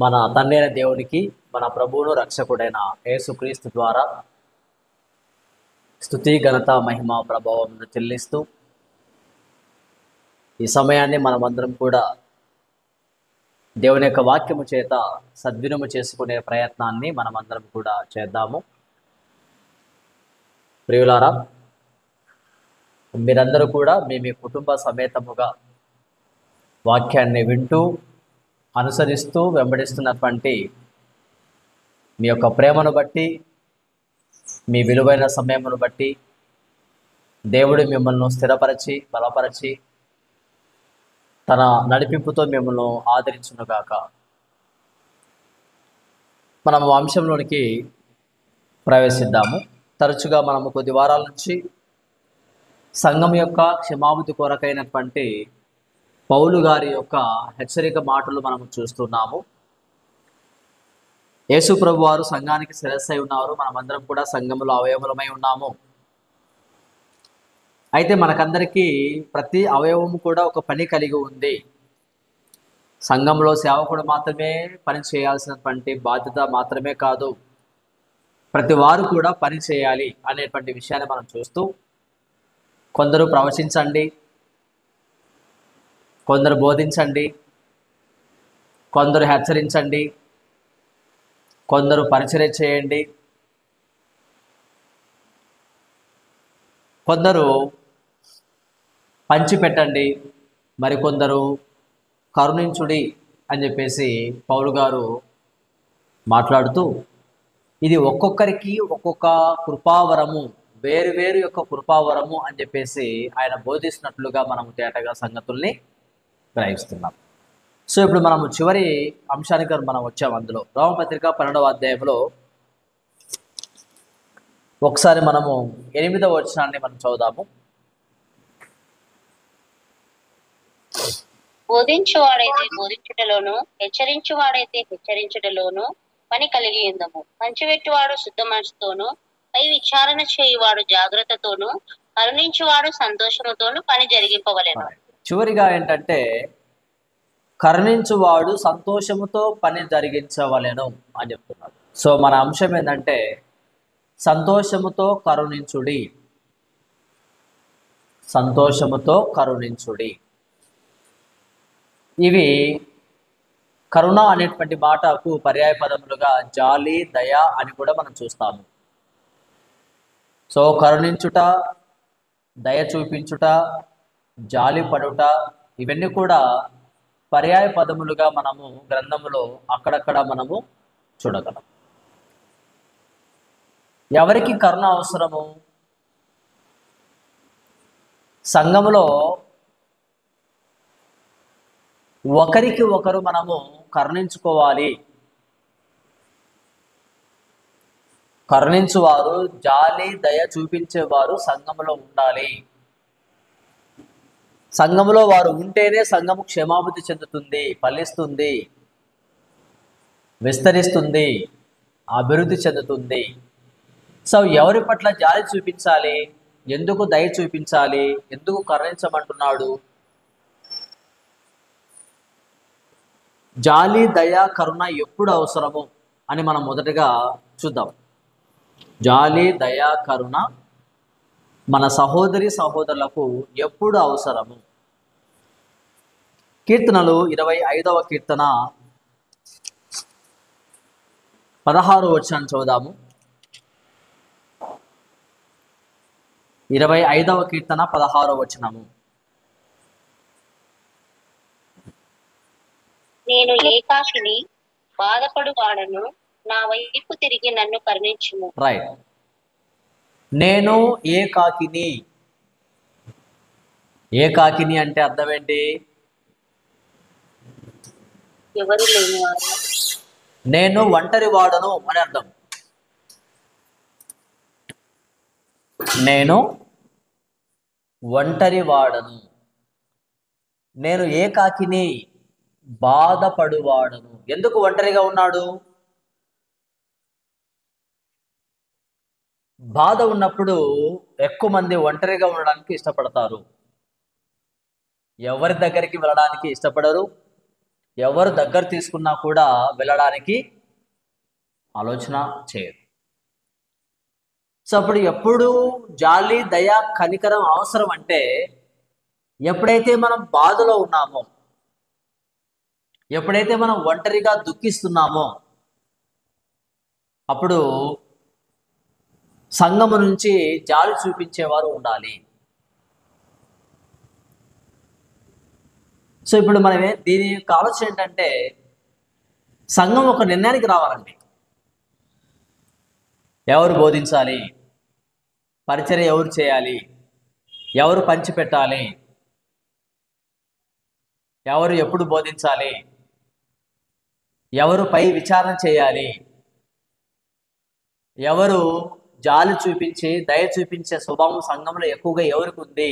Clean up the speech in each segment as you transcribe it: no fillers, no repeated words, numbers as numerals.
మన తండ్రి అయిన దేవునికి మన ప్రభువును రక్షకుడైన యేసుక్రీస్తు ద్వారా స్తుతి ఘనత మహిమ ప్రభావం చెల్లిస్తూ ఈ సమయాన్ని మనమందరం కూడా దేవుని యొక్క వాక్యము చేత సద్వినము చేసుకునే ప్రయత్నాన్ని మనమందరం కూడా చేద్దాము. ప్రియులారా, మీరందరూ కూడా మీ కుటుంబ సమేతముగా వాక్యాన్ని వింటూ అనుసరిస్తూ వెంబడిస్తున్నటువంటి మీ యొక్క ప్రేమను బట్టి, మీ విలువైన సమయమును బట్టి దేవుడు మిమ్మల్ని స్థిరపరచి బలపరచి తన నడిపింపుతో మిమ్మల్ని ఆదరించునుగాక. మనం అంశంలోనికి ప్రవేశిద్దాము. తరచుగా మనము కొద్ది వారాల నుంచి సంఘం యొక్క క్షమాభివృద్ధి కొరకైనటువంటి పౌలు గారి యొక్క హెచ్చరిక మాటలు మనము చూస్తున్నాము. యేసు ప్రభు వారు సంఘానికి శిరస్సు అయి ఉన్నారు. మనమందరం కూడా సంఘములో అవయవములమై ఉన్నాము. అయితే మనకందరికీ ప్రతి అవయవము కూడా ఒక పని కలిగి ఉంది. సంఘంలో సేవకుడు మాత్రమే పని చేయాల్సినటువంటి బాధ్యత మాత్రమే కాదు, ప్రతి వారు కూడా పని చేయాలి అనేటువంటి విషయాన్ని మనం చూస్తూ, కొందరు ప్రవచించండి, కొందరు బోధించండి, కొందరు హెచ్చరించండి, కొందరు పరిచర్య చేయండి, కొందరు పంచిపెట్టండి, మరికొందరు కరుణించుడి అని చెప్పేసి పౌలు గారు మాట్లాడుతూ, ఇది ఒక్కొక్కరికి ఒక్కొక్క కృపావరము, వేరు యొక్క కృపావరము అని చెప్పేసి ఆయన బోధిస్తున్నట్లుగా మనము తేటగా సంగతుల్ని గ్రహిస్తున్నాం. సో ఇప్పుడు మనము చివరి అంశానికి మనం వచ్చాము. అందులో రోమపత్రిక 12వ అధ్యాయంలో ఒకసారి మనము 8వ వచనాన్ని మనం చదువుదాము. బోధించువాడైతే బోధించుటలోను, హెచ్చరించువాడైతే హెచ్చరించుటలోను పని కలిగి ఉందము. పంచిపెట్టువాడు శుద్ధ మనసుతోను, పై విచారణ చేయువాడు జాగ్రత్తతోను, కరుణించువాడు సంతోషముతోను పని జరిగింపవలెను. చివరిగా ఏంటంటే, కరుణించువాడు సంతోషముతో పని జరిగించవలెను అని చెప్తున్నాడు. సో మన అంశం ఏంటంటే, సంతోషముతో కరుణించుడి, సంతోషముతో కరుణించుడి. ఇవి కరుణ అనేటువంటి మాటకు పర్యాయ పదములుగా జాలి, దయ అని కూడా మనం చూస్తాము. సో కరుణించుట, దయ చూపించుట, జాలి పడుట, ఇవన్నీ కూడా పర్యాయ పదములుగా మనము గ్రంథములో అక్కడక్కడ మనము చూడగలం. ఎవరికి కరుణ అవసరము? సంఘములో ఒకరికి ఒకరు మనము కరుణించుకోవాలి. కరుణించువారు, జాలి దయ చూపించేవారు సంఘములో ఉండాలి. సంఘములో వారు ఉంటేనే సంఘము క్షేమాభివృద్ధి చెందుతుంది, ఫలిస్తుంది, విస్తరిస్తుంది, అభివృద్ధి చెందుతుంది. సో ఎవరి పట్ల జాలి చూపించాలి? ఎందుకు దయ చూపించాలి? ఎందుకు కరుణించమంటున్నాడు? జాలి, దయ, కరుణ ఎప్పుడు అవసరము అని మనం మొదటగా చూద్దాం. జాలి, దయ, కరుణ మన సహోదరి సహోదరులకు ఎప్పుడు అవసరము? కీర్తనలు 25వ కీర్తన 16వ వచనాన్ని చదువుదాము. 25వ కీర్తన 16వ వచనము. నేను ఏకాకిని, బాధపడు వాడను, నా వైపు తిరిగి నన్ను కరుణించుము. రైట్. నేను ఏకాకిని. ఏకాకిని అంటే అర్థం ఏంటి? ఎవరు లేనివాడు. నేను ఒంటరి వాడను అని అర్థం. నేను ఒంటరి వాడను, నేను ఏకాకిని, బాధపడువాడను. ఎందుకు ఒంటరిగా ఉన్నాడు? బాధ ఉన్నప్పుడు ఎక్కువ మంది ఒంటరిగా ఉండడానికి ఇష్టపడతారు. ఎవరి దగ్గరికి వెళ్ళడానికి ఇష్టపడరు, ఎవరు దగ్గర తీసుకున్నా కూడా వెళ్ళడానికి ఆలోచన చేయరు. సో అప్పుడు ఎప్పుడు జాలి, దయ, కనికరం అవసరం అంటే ఎప్పుడైతే మనం బాధలో ఉన్నామో, ఎప్పుడైతే మనం ఒంటరిగా దుఃఖిస్తున్నామో, అప్పుడు సంఘము నుంచి జాలి చూపించేవారు ఉండాలి. సో ఇప్పుడు మనమే దీని యొక్క ఆలోచన ఏంటంటే, సంఘం ఒక నిర్ణయానికి రావాలండి. ఎవరు బోధించాలి, పరిచర్య ఎవరు చేయాలి, ఎవరు పంచిపెట్టాలి, ఎవరు ఎప్పుడు బోధించాలి, ఎవరు పై విచారణ చేయాలి, ఎవరు జాలి చూపించి దయ చూపించే స్వభావం సంఘంలో ఎక్కువగా ఎవరికి ఉంది,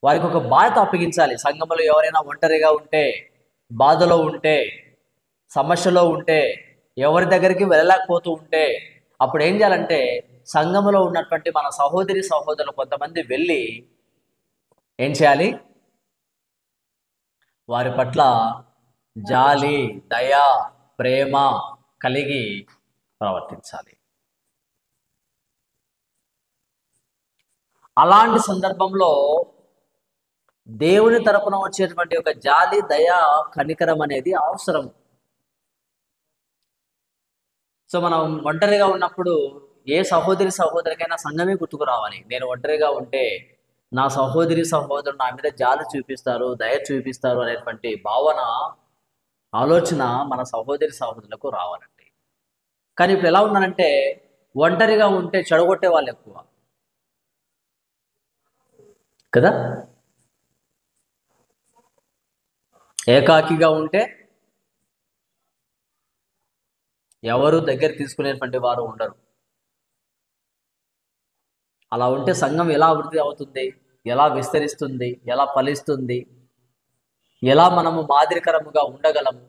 వారికి ఒక బాధ్యత అప్పగించాలి. సంఘంలో ఎవరైనా ఒంటరిగా ఉంటే, బాధలో ఉంటే, సమస్యలో ఉంటే, ఎవరి దగ్గరికి వెళ్ళలేకపోతూ ఉంటే, అప్పుడు ఏం చేయాలంటే సంఘంలో ఉన్నటువంటి మన సహోదరి సహోదరులు కొంతమంది వెళ్ళి ఏం చేయాలి, వారి పట్ల జాలి, దయ, ప్రేమ కలిగి ప్రవర్తించాలి. అలాంటి సందర్భంలో దేవుని తరపున వచ్చేటువంటి ఒక జాలి, దయ, కనికరం అనేది అవసరం. సో మనం ఒంటరిగా ఉన్నప్పుడు ఏ సహోదరి సహోదరికైనా సంఘమే గుర్తుకు రావాలి. నేను ఒంటరిగా ఉంటే నా సహోదరి సహోదరులు నా మీద జాలి చూపిస్తారు, దయ చూపిస్తారు అనేటువంటి భావన, ఆలోచన మన సహోదరి సహోదరులకు రావాలండి. కానీ ఇప్పుడు ఎలా ఉన్నానంటే, ఒంటరిగా ఉంటే చెడగొట్టే వాళ్ళు ఎక్కువ కదా, ఏకాకిగా ఉంటే ఎవరు దగ్గర తీసుకునేటువంటి వారు ఉండరు. అలా ఉంటే సంఘం ఎలా అభివృద్ధి అవుతుంది, ఎలా విస్తరిస్తుంది, ఎలా ఫలిస్తుంది, ఎలా మనము మాదిరికరముగా ఉండగలము?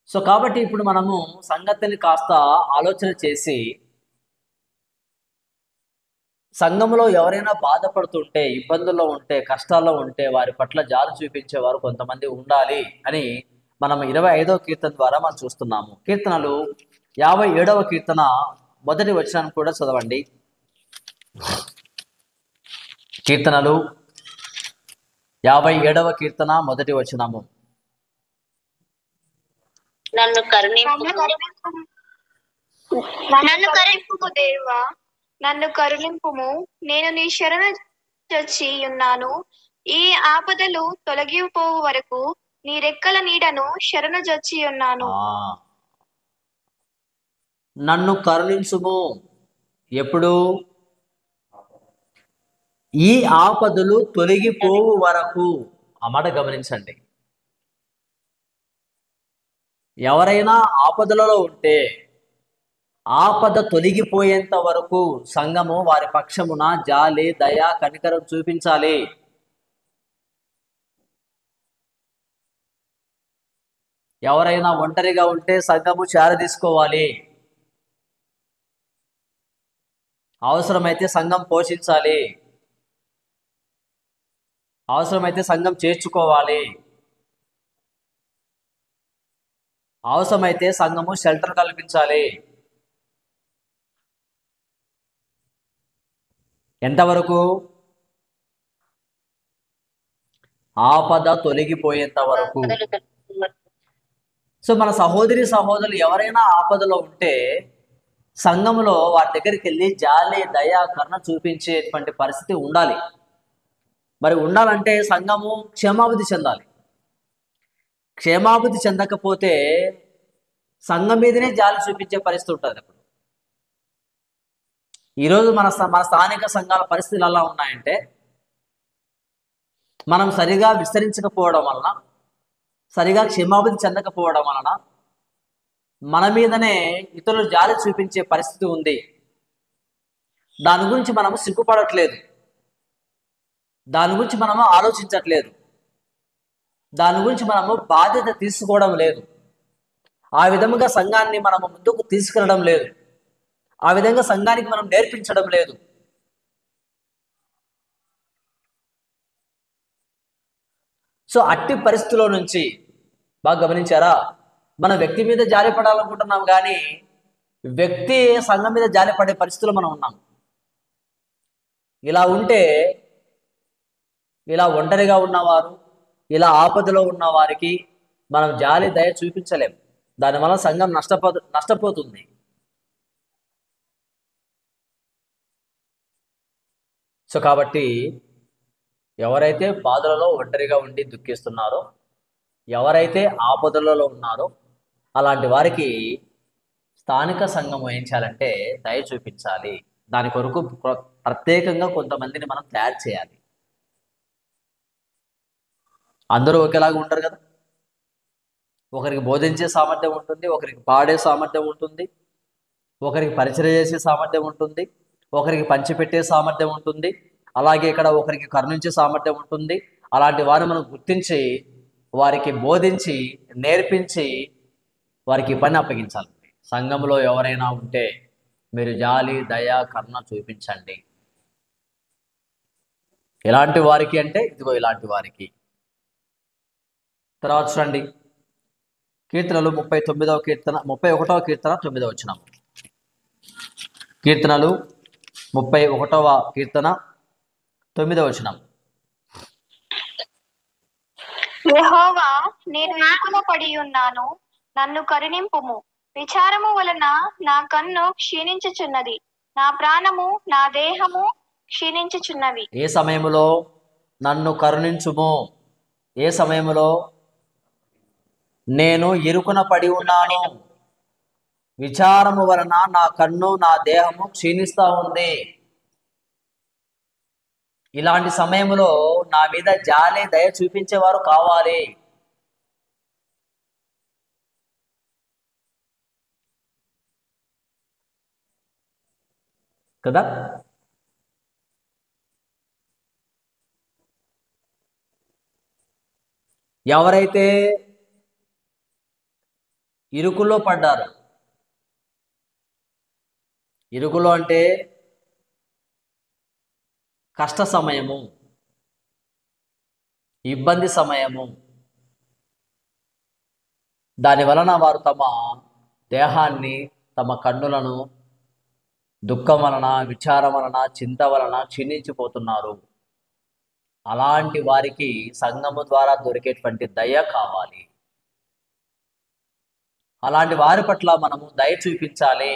సో కాబట్టి ఇప్పుడు మనము సంగతిని కాస్త ఆలోచన చేసి, సంఘంలో ఎవరైనా బాధపడుతుంటే, ఇబ్బందుల్లో ఉంటే, కష్టాల్లో ఉంటే వారి పట్ల జాలి చూపించేవారు కొంతమంది ఉండాలి అని మనం 25వ కీర్తన ద్వారా మనం చూస్తున్నాము. కీర్తనలు 57వ కీర్తన మొదటి వచనం కూడా చదవండి. కీర్తనలు 57వ కీర్తన మొదటి వచనము. నన్ను కరుణింపుము దేవా, నన్ను కరుణింపుము. నేను నీ శరణ చొచ్చి ఉన్నాను. ఈ ఆపదలు తొలగిపోవు వరకు నీ రెక్కల నీడను శరణ జొచ్చి ఉన్నాను. నన్ను కరుణించుము. ఎప్పుడు? ఈ ఆపదలు తొలగిపోవు వరకు. ఆ మాట గమనించండి. ఎవరైనా ఆపదలలో ఉంటే ఆపద తొలగిపోయేంత వరకు సంఘము వారి పక్షమున జాలి, దయ, కనికరం చూపించాలి. ఎవరైనా ఒంటరిగా ఉంటే సంఘము చేరదీసుకోవాలి. అవసరమైతే సంఘం పోషించాలి, అవసరమైతే సంఘం చేర్చుకోవాలి, అవసరమైతే సంఘము షెల్టర్ కల్పించాలి. ఎంతవరకు? ఆపద తొలగిపోయేంత వరకు. సో మన సహోదరి సహోదరులు ఎవరైనా ఆపదలో ఉంటే సంఘంలో వారి దగ్గరికి వెళ్ళి జాలి, దయ, కరుణ చూపించేటువంటి పరిస్థితి ఉండాలి. మరి ఉండాలంటే సంఘము క్షేమాభివృద్ధి చెందాలి. క్షేమాభివృద్ధి చెందకపోతే సంఘం మీదనే జాలి చూపించే పరిస్థితి ఉంటుంది. అప్పుడు ఈరోజు మన స్థానిక సంఘాల పరిస్థితులు ఎలా ఉన్నాయంటే, మనం సరిగా విస్తరించకపోవడం వలన, సరిగా క్షేమాభివృద్ధి చెందకపోవడం వలన మన మీదనే ఇతరులు జాలి చూపించే పరిస్థితి ఉంది. దాని గురించి మనము సిగ్గుపడట్లేదు, దాని గురించి మనము ఆలోచించట్లేదు, దాని గురించి మనము బాధ్యత తీసుకోవడం లేదు. ఆ విధముగా సంఘాన్ని మనము ముందుకు తీసుకెళ్ళడం లేదు. ఆ విధంగా సంఘానికి మనం నేర్పించడం లేదు. సో అట్టి పరిస్థితుల్లో నుంచి బాగా గమనించారా, మనం వ్యక్తి మీద జాలి పడాలనుకుంటున్నాం కానీ వ్యక్తి సంఘం మీద జాలి పడే పరిస్థితుల్లో మనం ఉన్నాం. ఇలా ఉంటే, ఇలా ఒంటరిగా ఉన్నవారు, ఇలా ఆపదలో ఉన్న వారికి మనం జాలి దయ చూపించలేం. దానివల్ల సంఘం నష్టపోతుంది. సో కాబట్టి ఎవరైతే బాధలలో ఒంటరిగా ఉండి దుఃఖిస్తున్నారో, ఎవరైతే ఆపదలలో ఉన్నారో అలాంటి వారికి స్థానిక సంఘం ఏం చేయాలంటే దయ చూపించాలి. దాని కొరకు ప్రత్యేకంగా కొంతమందిని మనం తయారు చేయాలి. అందరూ ఒకేలాగా ఉంటారు కదా. ఒకరికి బోధించే సామర్థ్యం ఉంటుంది, ఒకరికి పాడే సామర్థ్యం ఉంటుంది, ఒకరికి పరిచయం చేసే సామర్థ్యం ఉంటుంది, ఒకరికి పంచిపెట్టే సామర్థ్యం ఉంటుంది, అలాగే ఇక్కడ ఒకరికి కరుణించే సామర్థ్యం ఉంటుంది. అలాంటి వారిని మనం గుర్తించి వారికి బోధించి నేర్పించి వారికి పని అప్పగించాలి. సంఘంలో ఎవరైనా ఉంటే మీరు జాలి దయ కరుణ చూపించండి. ఎలాంటి వారికి అంటే ఇదిగో ఇలాంటి వారికి. తర్వాత చూడండి, కీర్తనలు 39వ కీర్తన 31వ కీర్తన 9వ వచనం. కీర్తనలు 31వ కీర్తన 9వ వచనం. యెహోవా, నేను ఇరుకున పడి ఉన్నాను, నన్ను కరుణింపుము. విచారము వలన నా కన్ను క్షీణించుచున్నది, నా ప్రాణము నా దేహము క్షీణించుచున్నవి. ఏ సమయంలో నన్ను కరుణించుము? ఏ సమయంలో? నేను ఇరుకున పడి ఉన్నాను, విచారము వలన నా కన్ను నా దేహము క్షీణిస్తూ ఉంది. ఇలాంటి సమయంలో నా మీద జాలి దయ చూపించేవారు కావాలి. కదా. ఎవరైతే ఇరుకులో పడ్డారు, ఇరుకులో అంటే కష్ట సమయము, ఇబ్బంది సమయము, దాని వలన వారు తమ దేహాన్ని, తమ కన్నులను దుఃఖం వలన, విచారం వలన, చింత వలన క్షీణించిపోతున్నారు. అలాంటి వారికి సంఘము ద్వారా దొరికేటువంటి దయ కావాలి. అలాంటి వారి పట్ల మనము దయ చూపించాలి,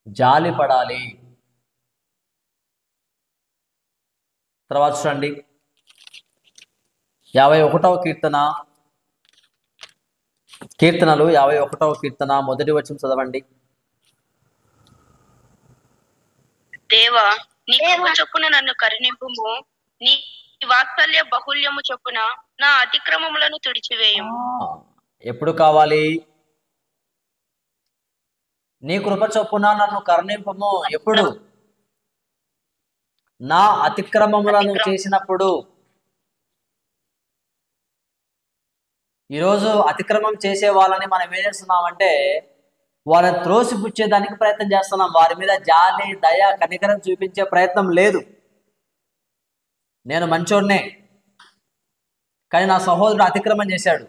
జాలి పడాలి. తర్వాత చూడండి, 51వ కీర్తన, కీర్తనలు 51వ కీర్తన మొదటి వచనం చదవండి. దేవా, నీ కృప చొప్పున నన్ను కరుణింపుము, నీ వాత్సల్య బహుల్యము చొప్పున నా అతిక్రమములను తుడిచివేయము. ఎప్పుడు కావాలి? నీ కృప చొప్పున నన్ను కరుణింపుము. ఎప్పుడు? నా అతిక్రమములను చేసినప్పుడు. ఈరోజు అతిక్రమం చేసే వాళ్ళని మనం ఏం చేస్తున్నామంటే వాళ్ళని త్రోసిపుచ్చేదానికి ప్రయత్నం చేస్తున్నాం. వారి మీద జాలి దయ కనికరం చూపించే ప్రయత్నం లేదు. నేను మంచోడ్నే, కానీ నా సహోదరుడు అతిక్రమం చేశాడు.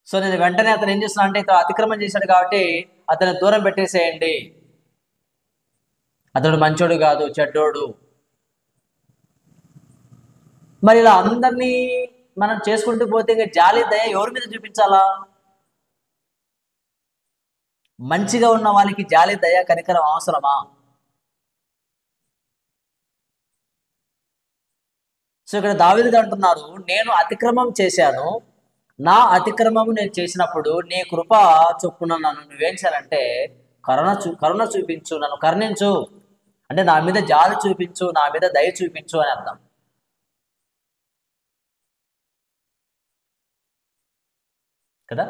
సో నేను వెంటనే అతను ఏం చేస్తున్నా అంటే, ఇతను అతిక్రమం చేశాడు కాబట్టి అతను దూరం పెట్టేసేయండి, అతడు మంచోడు కాదు, చెడ్డోడు. మరి ఇలా అందరినీ మనం చేసుకుంటూ పోతే ఇంకా జాలి దయ ఎవరి మీద చూపించాలా? మంచిగా ఉన్న వాళ్ళకి జాలి దయ కనికరం అవసరమా? సో ఇక్కడ దావీదు అంటున్నారు, నేను అతిక్రమం చేశాను, నా అతిక్రమము నేను చేసినప్పుడు నీ కృప చొప్పున నన్ను నువ్వేం చేయాలంటే కరుణ చూపించు, నన్ను కరుణించు అంటే నా మీద జాలి చూపించు, నా మీద దయ చూపించు అని అర్థం. కదా.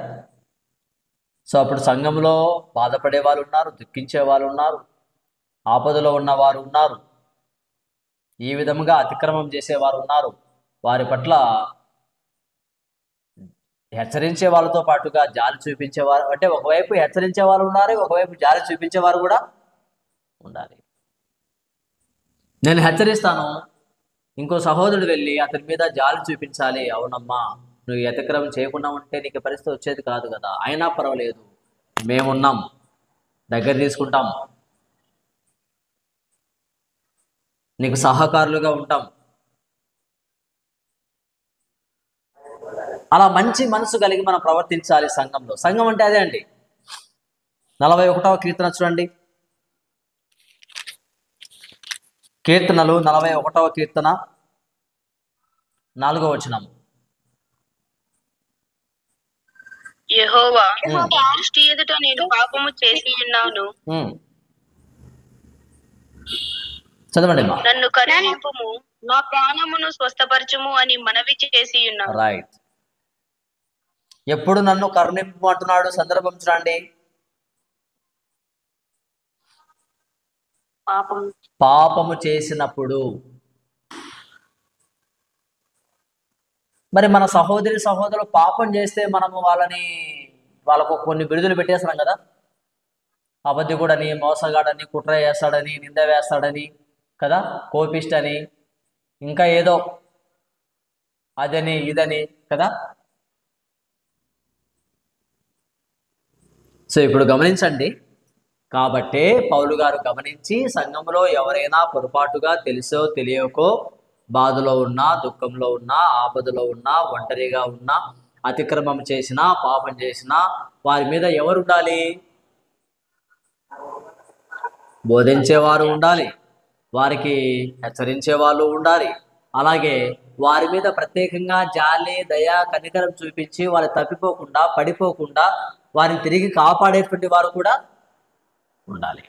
సో అప్పుడు సంఘంలో బాధపడే వాళ్ళు ఉన్నారు, దుఃఖించే వాళ్ళు ఉన్నారు, ఆపదలో ఉన్నవారు ఉన్నారు, ఈ విధముగా అతిక్రమం చేసేవారు ఉన్నారు. వారి పట్ల హెచ్చరించే వాళ్ళతో పాటుగా జాలి చూపించేవారు, అంటే ఒకవైపు హెచ్చరించే వారు ఉన్నారు, ఒకవైపు జాలి చూపించేవారు కూడా ఉండాలి. నేను హెచ్చరిస్తాను, ఇంకో సహోదరుడు వెళ్ళి అతని మీద జాలి చూపించాలి. అవునమ్మా, నువ్వు ఈ అతిక్రమం చేయకుండా ఉంటే నీకు పరిస్థితి వచ్చేది కాదు కదా, అయినా పర్వాలేదు, మేమున్నాం, దగ్గర తీసుకుంటాం, నీకు సహకారులుగా ఉంటాం. అలా మంచి మనసు కలిగి మనం ప్రవర్తించాలి సంఘంలో. సంఘం అంటే అదే అండి. 41వ కీర్తన చూడండి. కీర్తనలు 41వ కీర్తన 4వ వచనం. యెహోవా, నీ దృష్టి ఎదుట నేను పాపము చేసి ఉన్నాను. చదవండి. నన్ను కరుణింపుము, నా ప్రాణమును స్వస్థపరచుము అని మనవి చేసి ఉన్నాను. రైట్. ఎప్పుడు నన్ను కరుణింపు అంటున్నాడు? సందర్భం చూడండి. పాపము చేసినప్పుడు. మరి మన సహోదరులు పాపం చేస్తే మనము వాళ్ళకు కొన్ని బిరుదులు పెట్టేస్తున్నాం కదా. అబద్ధికుడని, మోసగాడని, కుట్ర చేస్తాడని, నింద వేస్తాడని కదా, కోపిష్టని, ఇంకా ఏదో అదని ఇదని కదా. సో ఇప్పుడు గమనించండి. కాబట్టే పౌలు గారు గమనించి సంఘంలో ఎవరైనా పొరపాటుగా తెలుసో తెలియకో బాధలో ఉన్నా, దుఃఖంలో ఉన్నా, ఆపదలో ఉన్నా, ఒంటరిగా ఉన్నా, అతిక్రమం చేసినా, పాపం చేసినా వారి మీద ఎవరు ఉండాలి? బోధించేవారు ఉండాలి, వారికి హెచ్చరించే వాళ్ళు ఉండాలి. అలాగే వారి మీద ప్రత్యేకంగా జాలి, దయ, కనికరం చూపించి వారు తప్పిపోకుండా, పడిపోకుండా వారిని తిరిగి కాపాడేటువంటి వారు కూడా ఉండాలి.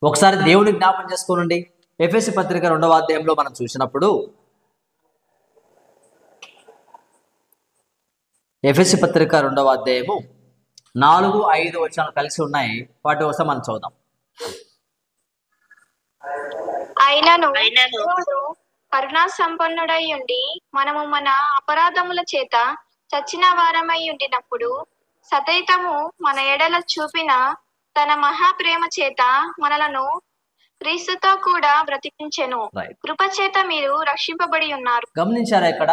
ఒకసారి దేవుని జ్ఞాపం చేసుకోనండి. ఎఫెసీ పత్రిక 2వ అధ్యాయంలో మనం చూసినప్పుడు, ఎఫెసీ పత్రిక 2వ అధ్యాయము 4, 5 వచనాలు కలిసి ఉన్నాయి. వాటి కోసం మనం చూద్దాం. అయినను దేవుడు కరుణా సంపన్నుడై ఉండి మనము మన అపరాధముల చేత చచ్చిన వారమై ఉండినప్పుడు సతైతము మన ఎడల చూపిన తన మహాప్రేమ చేత మనలను క్రీస్తుతో కూడా బ్రతికించెను. కృప చేత మీరు రక్షింపబడి ఉన్నారు. గమనించారా? ఇక్కడ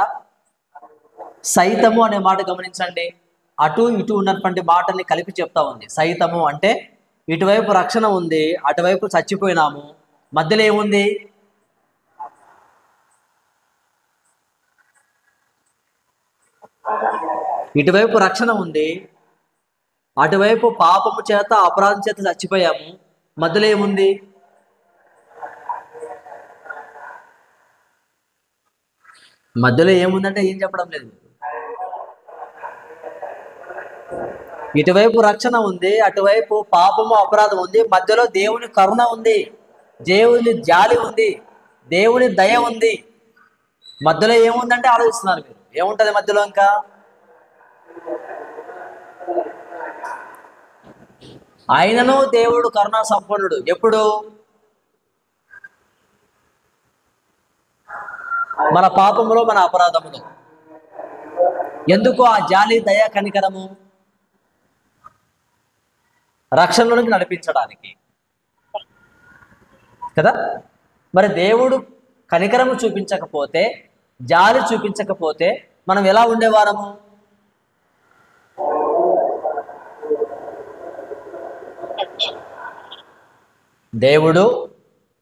సైతము అనే మాట గమనించండి. అటు ఇటు ఉన్నటువంటి మాటల్ని కలిపి చెప్తా ఉంది. సైతము అంటే ఇటువైపు రక్షణ ఉంది, అటువైపు చచ్చిపోయినాము, మధ్యలో ఏముంది? ఇటువైపు రక్షణ ఉంది, అటువైపు పాపము చేత, అపరాధం చేత చచ్చిపోయాము, మధ్యలో ఏముంది? మధ్యలో ఏముందంటే ఏం చెప్పడం లేదు. ఇటువైపు రక్షణ ఉంది, అటువైపు పాపము, అపరాధం ఉంది, మధ్యలో దేవుని కరుణ ఉంది, దేవుని జాలి ఉంది, దేవుని దయ ఉంది. మధ్యలో ఏముందంటే ఆలోచిస్తున్నారు మీరు. ఏముంటది మధ్యలో? ఇంకా ఆయనను దేవుడు కరుణా సంపన్నుడు. ఎప్పుడు? మన పాపములో, మన అపరాధములో. ఎందుకు ఆ జాలి, దయ, కనికరము? రక్షణలోనికి నడిపించడానికి కదా. మరి దేవుడు కనికరము చూపించకపోతే, జాలి చూపించకపోతే మనం ఎలా ఉండేవారము? దేవుడు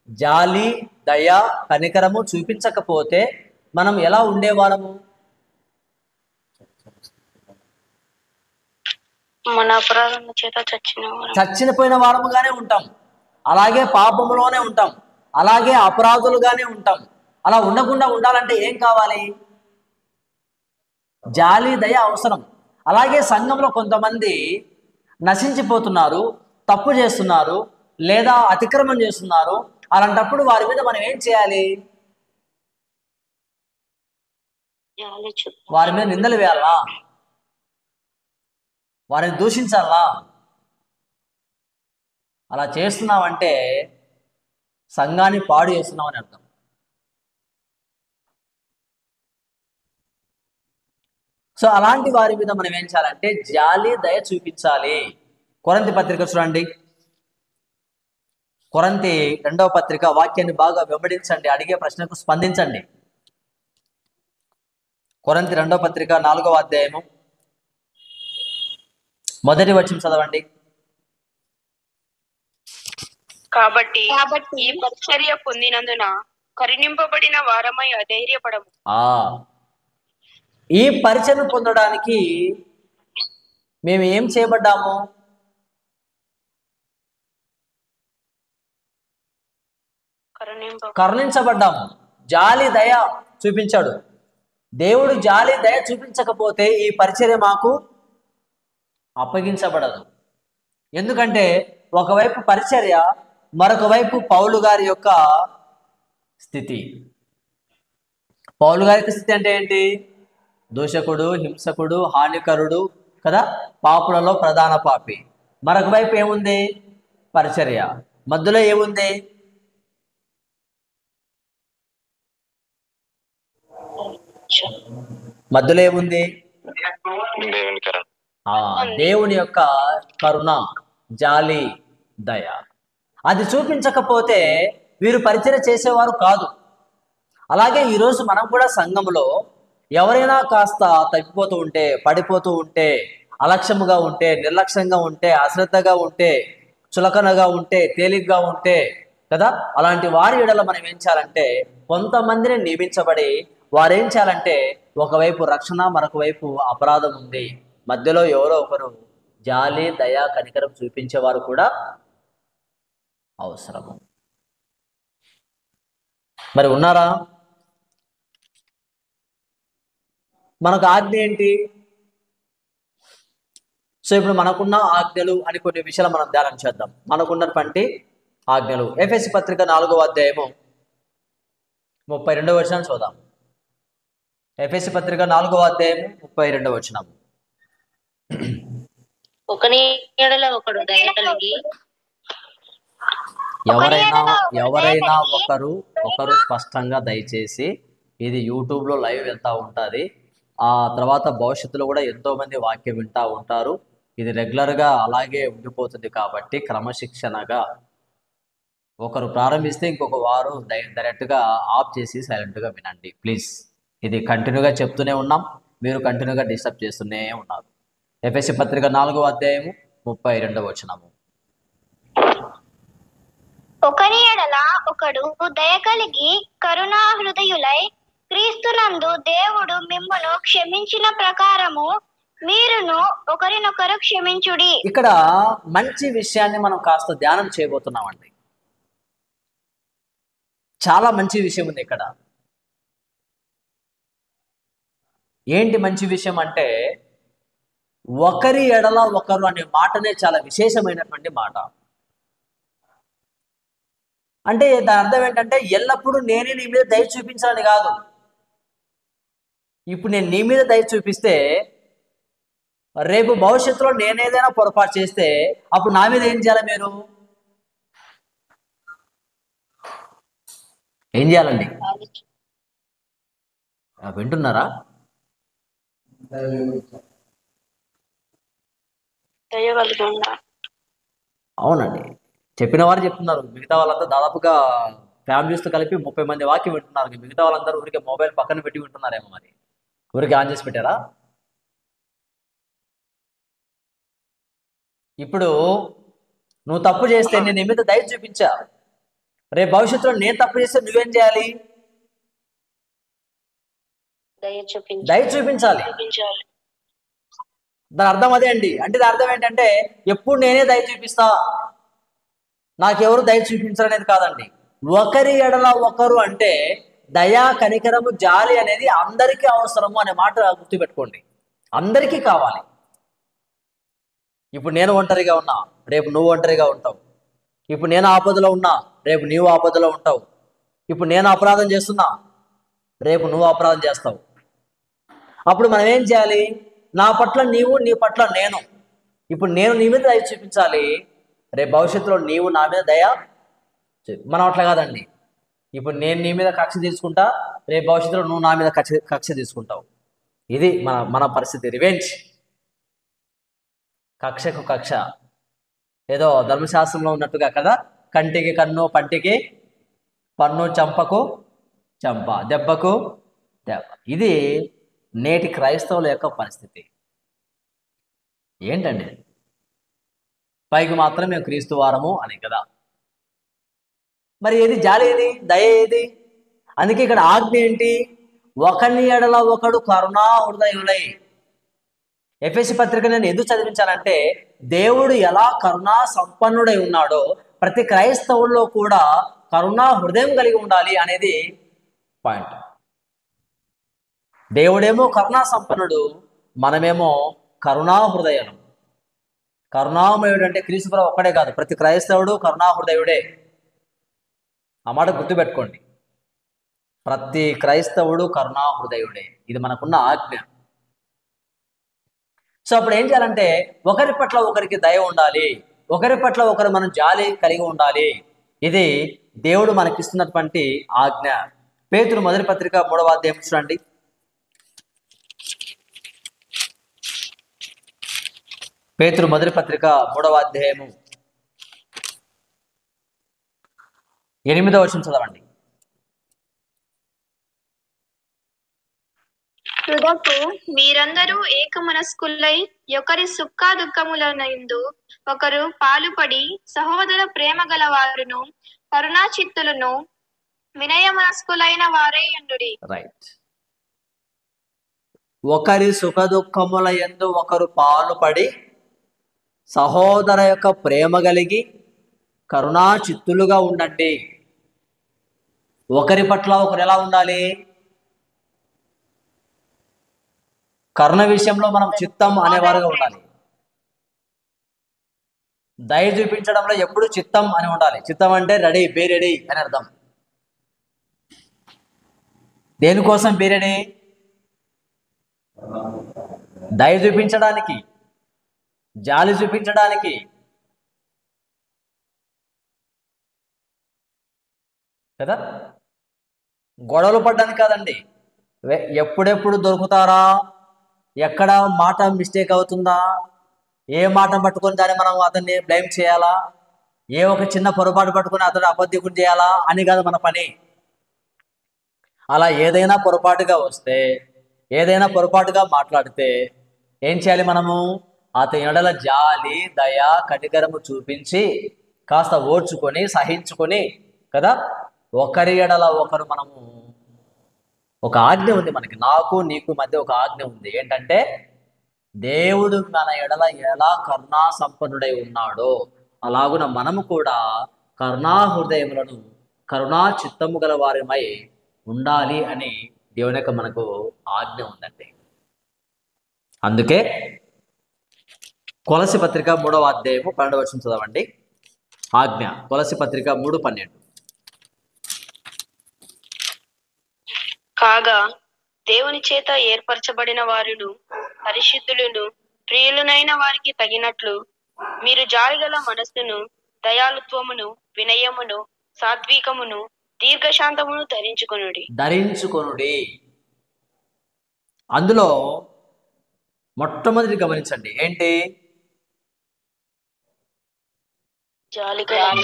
జాలి, దయ, కనికరము చూపించకపోతే మనం ఎలా ఉండేవారము? మన అపరాధం చేత చచ్చిపోయిన వారముగానే ఉంటాం. అలాగే పాపములోనే ఉంటాం, అలాగే అపరాధులుగానే ఉంటాం. అలా ఉండకుండా ఉండాలంటే ఏం కావాలి? జాలి, దయ అవసరం. అలాగే సంఘంలో కొంతమంది నశించిపోతున్నారు, తప్పు చేస్తున్నారు, లేదా అతిక్రమం చేస్తున్నారు. అలాంటప్పుడు వారి మీద మనం ఏం చేయాలి? వారి మీద నిందలు వేయాలా? వారిని దూషించాలా? అలా చేస్తున్నామంటే సంఘాన్ని పాడు చేస్తున్నామని అర్థం. సో అలాంటి వారి మీద మనం ఏం చేయాలంటే జాలి, దయ చూపించాలి. కొరింథీ పత్రిక చూడండి. కొరంతి 2వ పత్రిక వాక్యాన్ని బాగా వెంబడించండి, అడిగే ప్రశ్నకు స్పందించండి. కొరంతి 2వ పత్రిక 4వ అధ్యాయము మొదటి వచనం చదవండి. కాబట్టి ఈ పరిచర్య పొందినందున కరుణింపబడిన వారమై అధైర్యపడము. ఈ పరిచయం పొందడానికి మేము ఏం చేయబడ్డాము? కరుణించబడ్డాము. జాలి దయ చూపించాడు దేవుడు. జాలి దయ చూపించకపోతే ఈ పరిచర్య మాకు అప్పగించబడదు. ఎందుకంటే ఒకవైపు పరిచర్య, మరొక వైపు పౌలు గారి యొక్క స్థితి. పౌలు గారి స్థితి అంటే ఏంటి? దూషకుడు, హింసకుడు, హానికరుడు కదా, పాపులలో ప్రధాన పాపి. మరొక వైపు ఏముంది? పరిచర్య. మధ్యలో ఏముంది? మధ్యలో ఏముంది? దేవుని యొక్క కరుణ, జాలి, దయ. అది చూపించకపోతే వీరు పరిచర్య చేసేవారు కాదు. అలాగే ఈరోజు మనం కూడా సంఘంలో ఎవరైనా కాస్త తప్పిపోతూ ఉంటే, పడిపోతూ ఉంటే, అలక్ష్యముగా ఉంటే, నిర్లక్ష్యంగా ఉంటే, అశ్రద్ధగా ఉంటే, చులకనగా ఉంటే, తేలిగ్గా ఉంటే కదా, అలాంటి వారి ఎడల మనం ఏం చేయాలంటే, కొంతమందిని నియమించబడి వారేం చేయాలంటే, ఒకవైపు రక్షణ, మరొక వైపు అపరాధం ఉంది, మధ్యలో ఎవరో ఒకరు జాలి, దయ, కనికరం చూపించేవారు కూడా అవసరము. మరి ఉన్నారా? మనకు ఆజ్ఞ ఏంటి? సో ఇప్పుడు మనకున్న ఆజ్ఞలు అని కొన్ని విషయాలు మనం ధ్యానం చేద్దాం. మనకున్నటువంటి ఆజ్ఞలు ఎఫెసీ పత్రిక 4వ అధ్యాయము 32వ వచనం చూద్దాం. ఎఫెసీ పత్రిక 4వ అధ్యాయము 32వ వచనం. ఒకని ఎడల ఒకడు దయ కలిగి, ఎవరైనా ఒకరు స్పష్టంగా దయచేసి, ఇది యూట్యూబ్లో లైవ్ వెళ్తూ ఉంటుంది. ఆ తర్వాత భవిష్యత్తులో కూడా ఎంతో మంది వాక్యం వింటూ ఉంటారు. ఇది రెగ్యులర్గా అలాగే ఉండిపోతుంది. కాబట్టి క్రమశిక్షణగా ఒకరు ప్రారంభిస్తే ఇంకొక వారు డైరెక్ట్గా ఆఫ్ చేసి సైలెంట్గా వినండి ప్లీజ్. ఇది కంటిన్యూగా చెప్తూనే ఉన్నాం, మీరు కంటిన్యూగా డిస్టర్బ్ చేస్తూనే ఉన్నారు. ఎఫెసీ పత్రిక 4వ అధ్యాయము 32వ వచనము. ఒకని ఎడల ఒకడు దయ కలిగి కరుణా హృదయులై, క్రీస్తునందు దేవుడు మిమ్మును క్షమించిన ప్రకారము మీరును ఒకరినొకరు క్షమించుడి. ఇక్కడ మంచి విషయాన్ని మనం కాస్త ధ్యానం చేయబోతున్నామండి. చాలా మంచి విషయం ఉంది ఇక్కడ. ఏంటి మంచి విషయం అంటే, ఒకరి ఎడల ఒకరు అనే మాటనే చాలా విశేషమైనటువంటి మాట. అంటే దాని అర్థం ఏంటంటే, ఎల్లప్పుడూ నేనే నీ మీద దయ చూపించాలని కాదు. ఇప్పుడు నేను నీ మీద దయ చూపిస్తే రేపు భవిష్యత్తులో నేనేదైనా పొరపాటు చేస్తే అప్పుడు నా మీద ఏం చేయాలి? మీరు ఏం చేయాలండి? వింటున్నారా? అవునండి, చెప్పిన వారు చెప్తున్నారు. మిగతా వాళ్ళంతా దాదాపుగా ఫ్యామిలీస్తో కలిపి 30 మంది వాక్యం వింటున్నారు. మిగతా వాళ్ళందరూ ఊరికే మొబైల్ పక్కన పెట్టి వింటున్నారేమో. మరి ఊరికి ఆన్ చేసి పెట్టారా? ఇప్పుడు నువ్వు తప్పు చేస్తే నేను నీ మీద దయ చూపించా. రేపు భవిష్యత్తులో నేను తప్పు చేస్తే నువ్వేం చేయాలి? దయ చూపించాలి. దాని అర్థం అదే అండి. అంటే దాని అర్థం ఏంటంటే, ఎప్పుడు నేనే దయ చూపిస్తా, నాకెవరు దయ చూపించాలనేది కాదండి. ఒకరి ఎడల ఒకరు అంటే దయా, కనికరము, జాలి అనేది అందరికీ అవసరము అనే మాట గుర్తుపెట్టుకోండి. అందరికీ కావాలి. ఇప్పుడు నేను ఒంటరిగా ఉన్నా, రేపు నువ్వు ఒంటరిగా ఉంటావు. ఇప్పుడు నేను ఆపదలో ఉన్నా, రేపు నీవు ఆపదలో ఉంటావు. ఇప్పుడు నేను అపరాధం చేస్తున్నా, రేపు నువ్వు అపరాధం చేస్తావు. అప్పుడు మనం ఏం చేయాలి? నా పట్ల నీవు, నీ పట్ల నేను. ఇప్పుడు నేను నీ మీద దయ చూపించాలి, రేపు భవిష్యత్తులో నీవు నా మీద దయ. మనం అట్లా కాదండి. ఇప్పుడు నేను నీ మీద కక్ష తీసుకుంటా, రేపు భవిష్యత్తులో నువ్వు నా మీద కక్ష తీసుకుంటావు. ఇది మన పరిస్థితి. రివెంజ్, కక్షకు కక్ష. ఏదో ధర్మశాస్త్రంలో ఉన్నట్టుగా కదా, కంటికి కన్ను, పంటికి పన్ను, చెంపకు చెంప, దెబ్బకు దెబ్బ. ఇది నేటి క్రైస్తవుల యొక్క పరిస్థితి. ఏంటండి? పైకి మాత్రం మేము క్రీస్తు వారము అని కదా. మరి ఏది జాలి, ఏది దయ, ఏది? అందుకే ఇక్కడ ఆజ్ఞ ఏంటి? ఒకని ఎడల ఒకడు కరుణా హృదయులై. ఎఫెసీ పత్రిక నేను ఎందుకు చదివించానంటే, దేవుడు ఎలా కరుణా సంపన్నుడై ఉన్నాడో ప్రతి క్రైస్తవుల్లో కూడా కరుణా హృదయం కలిగి ఉండాలి అనేది పాయింట్. దేవుడేమో కరుణా సంపన్నుడు, మనమేమో కరుణా హృదయం. కరుణామయుడు అంటే క్రీస్తుప్రభు ఒక్కడే కాదు, ప్రతి క్రైస్తవుడు కరుణా హృదయుడే. ఆ మాట గుర్తుపెట్టుకోండి. ప్రతి క్రైస్తవుడు కరుణా హృదయుడే. ఇది మనకున్న ఆజ్ఞ. సో అప్పుడు ఏం చేయాలంటే, ఒకరి పట్ల ఒకరికి దయ ఉండాలి, ఒకరి పట్ల ఒకరు మనం జాలి కలిగి ఉండాలి. ఇది దేవుడు మనకిస్తున్నటువంటి ఆజ్ఞ. పేతురు మొదటి పత్రిక 3వ అధ్యాయం చూడండి. పేతురు మొదటి పత్రిక 3వ అధ్యాయము 8వ వచనం చదవండి. తుదకు మీరందరూ ఏక మనస్కులై ఒకరి సుఖ దుఃఖములనందు ఒకరు పాలుపడి సహోదర ప్రేమ గలవారును కరుణా చిత్తులను వినయ మనస్కులైన వారై ఉండుడి. రైట్. ఒకరి సుఖ దుఃఖముల యందు ఒకరు పాలుపడి సహోదర యొక్క ప్రేమ కలిగి కరుణా చిత్తులుగా ఉండండి. ఒకరి పట్ల ఒకరు ఎలా ఉండాలి? కరుణ విషయంలో మనం చిత్తం అనేవారుగా ఉండాలి. దయ చూపించడంలో ఎప్పుడు చిత్తం అని ఉండాలి. చిత్తం అంటే రెడీ, బీ రెడీ అని అర్థం. దేనికోసం బీ రెడీ? దయ చూపించడానికి, జాలి చూపించడానికి. కదా, గొడవలు పడ్డానికి కాదండి. ఎప్పుడెప్పుడు దొరుకుతారా, ఎక్కడ మాట మిస్టేక్ అవుతుందా, ఏ మాట పట్టుకొని దాన్ని మనం అతన్ని బ్లేమ్ చేయాలా, ఏ ఒక చిన్న పొరపాటు పట్టుకొని అతను అబద్ధికుని చేయాలా అని కాదు మన పని. అలా ఏదైనా పొరపాటుగా వస్తే, ఏదైనా పొరపాటుగా మాట్లాడితే ఏం చేయాలి? మనము అతని ఎడల జాలి, దయ, కనికరము చూపించి కాస్త ఓర్చుకొని సహించుకొని కదా, ఒకరి ఎడల ఒకరు మనము ఒక ఆజ్ఞ ఉంది మనకి, నాకు నీకు మధ్య ఒక ఆజ్ఞ ఉంది. ఏంటంటే, దేవుడు మన ఎడల ఎలా కరుణా సంపన్నుడై ఉన్నాడో అలాగున మనము కూడా కరుణా హృదయములను, కరుణా చిత్తము గల వారిమై ఉండాలి అని దేవుని యొక్క మనకు ఆజ్ఞ ఉందండి. అందుకే కొలసి పత్రిక 3వ అధ్యాయము 12వ వచనం చదవండి. ఆజ్ఞ కొలసి పత్రిక 3:12. కాగా దేవుని చేత ఏర్పరచబడిన వారును పరిశుద్ధులను ప్రియులనైన వారికి తగినట్లు మీరు జాలిగల మనస్సును, దయాళుత్వమును, వినయమును, సాత్వికమును, దీర్ఘశాంతమును ధరించుకొనుడి. అందులో మొట్టమొదటి గమనించండి, ఏంటి?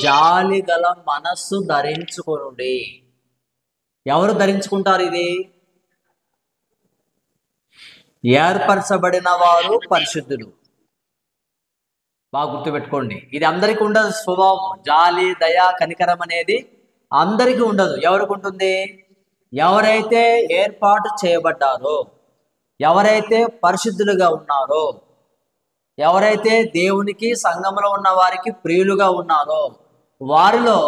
జాలిగల మనస్సు ధరించుకొనుడి. ఎవరు ధరించుకుంటారు ఇది? ఏర్పరచబడిన వారు, పరిశుద్ధులు. బాగా గుర్తుపెట్టుకోండి. ఇది అందరికీ ఉండదు స్వభావం. జాలి, దయ, కనికరం అనేది అందరికీ ఉండదు. ఎవరికి ఉంటుంది? ఎవరైతే ఏర్పాటు చేయబడ్డారో, ఎవరైతే పరిశుద్ధులుగా ఉన్నారో, ఎవరైతే దేవునికి సంఘంలో ఉన్న వారికి ప్రియులుగా ఉన్నారో, వారిలో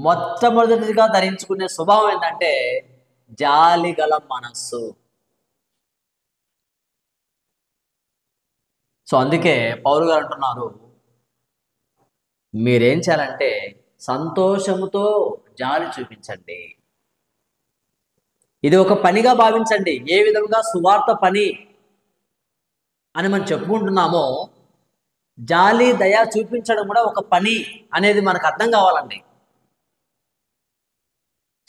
మొట్టమొదటిగా ధరించుకునే స్వభావం ఏంటంటే జాలి గల మనస్సు. సో అందుకే పౌలు గారు అంటున్నారు, మీరేం చేయాలంటే సంతోషముతో జాలి చూపించండి. ఇది ఒక పనిగా భావించండి. ఏ విధంగా సువార్త పని అని మనం చెప్పుకుంటున్నామో, జాలి, దయ చూపించడం కూడా ఒక పని అనేది మనకు అర్థం కావాలండి.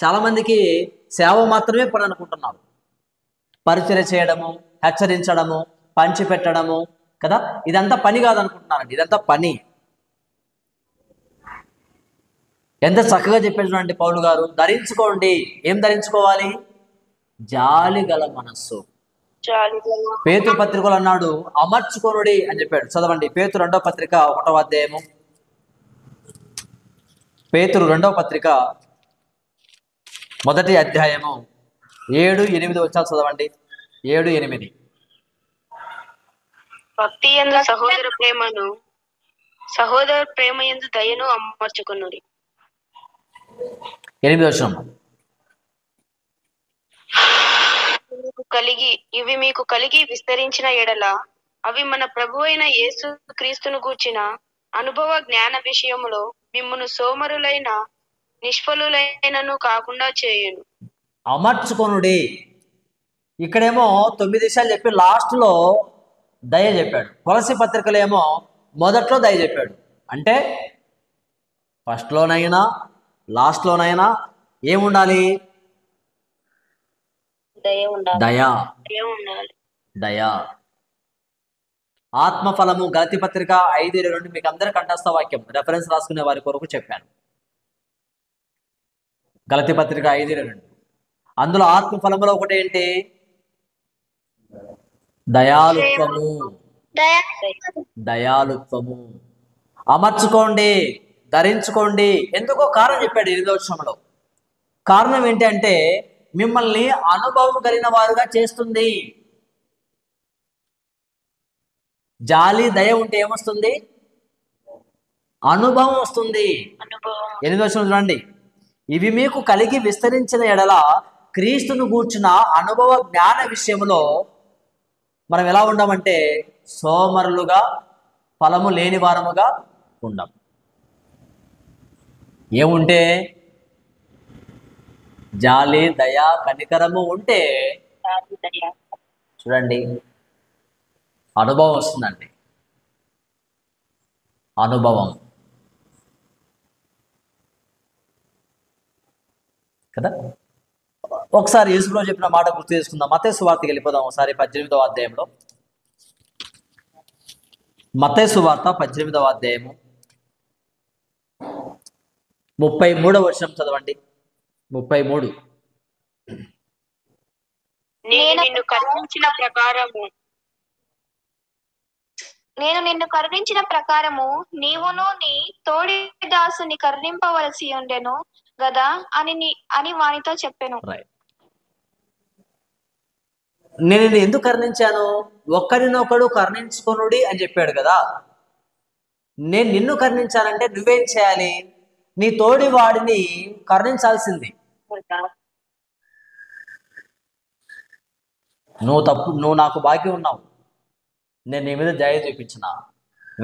చాలామందికి సేవ మాత్రమే పని అనుకుంటున్నారు. పరిచర్య చేయడము, హెచ్చరించడము, పంచిపెట్టడము కదా, ఇదంతా పని కాదనుకుంటున్నారండి. ఇదంతా పని. ఎంత చక్కగా చెప్పారు చూడండి పౌలు గారు. ధరించుకోండి. ఏం ధరించుకోవాలి? జాలి గల మనస్సు. పేతురు పత్రికలు అన్నాడు అమర్చుకొనుడి అని చెప్పాడు. చదవండి పేతురు 2వ పత్రిక 1వ అధ్యాయము. పేతురు 2వ పత్రిక 1వ అధ్యాయము 7-8 వచ్చాలు చదవండి. 7-8. భక్తి యందు సహోదర ప్రేమ యందు దయను అమర్చుకునుడి. 8వ వచనం. ఇవి మీకు కలిగి విస్తరించిన ఎడల అవి మన ప్రభు అయిన యేసు క్రీస్తును గూర్చిన అనుభవ జ్ఞాన విషయములో మిమ్మును సోమరులైన నిష్ఫలులైనను కాకుండా చేయును. అమర్చుకొనుడి. ఇక్కడేమో 9 విషయాలు చెప్పి లాస్ట్లో దయ చెప్పాడు. కొలసి పత్రికలేమో మొదట్లో దయ చెప్పాడు. అంటే ఫస్ట్లోనైనా లాస్ట్లోనైనా ఏముండాలి? దయా. దయా. ఆత్మఫలము గలతీ పత్రిక 5:22 మీకు అందరి కంఠస్థ వాక్యం, రెఫరెన్స్ రాసుకునే వారి కొరకు చెప్పాను. గలతీ పత్రిక 5:22. అందులో ఆత్మఫలములో ఒకటి ఏంటి? దయాలుత్వము. దయాలుత్వము. అమర్చుకోండి, ధరించుకోండి. ఎందుకో కారణం చెప్పాడు 8వ వచనంలో. కారణం ఏంటి అంటే మిమ్మల్ని అనుభవం కలిగిన వారుగా చేస్తుంది. జాలి దయ ఉంటే ఏమొస్తుంది? అనుభవం వస్తుంది. 8వ వచనం చూడండి. ఇవి మీకు కలిగి విస్తరించిన ఎడల క్రీస్తును గూర్చిన అనుభవ జ్ఞాన విషయంలో మనం ఎలా ఉండమంటే సోమరులుగా ఫలము లేని వారముగా ఉండం. ఏముంటే? జాలి దయ కనికరము ఉంటే చూడండి అనుభవం వస్తుందండి. అనుభవం కదా. ఒకసారి యేసుప్రభు చెప్పిన మాట గుర్తు చేసుకుందాం. మత్తయి సువార్తకి వెళ్ళిపోదాం ఒకసారి. 18వ అధ్యాయంలో, మత్తయి సువార్త 18వ అధ్యాయము 33వ వచనం చదవండి. 33. నేను నిన్ను కరుణించిన ప్రకారము నీవును నీ తోడి దాసుని కరుణింపవలసి ఉండెను గదా అని వానితో చెప్పాను. నేను నిన్ను ఎందుకు కరుణించాను? ఒక్కరినొకడు కరుణించుకొనుడి అని చెప్పాడు కదా. నేను నిన్ను కరుణించానంటే నువ్వేం చేయాలి? నీ తోడి వాడిని కరుణించాల్సింది. నువ్వు నాకు బాకీ ఉన్నావు, నేను నీ మీద దయ చూపించిన.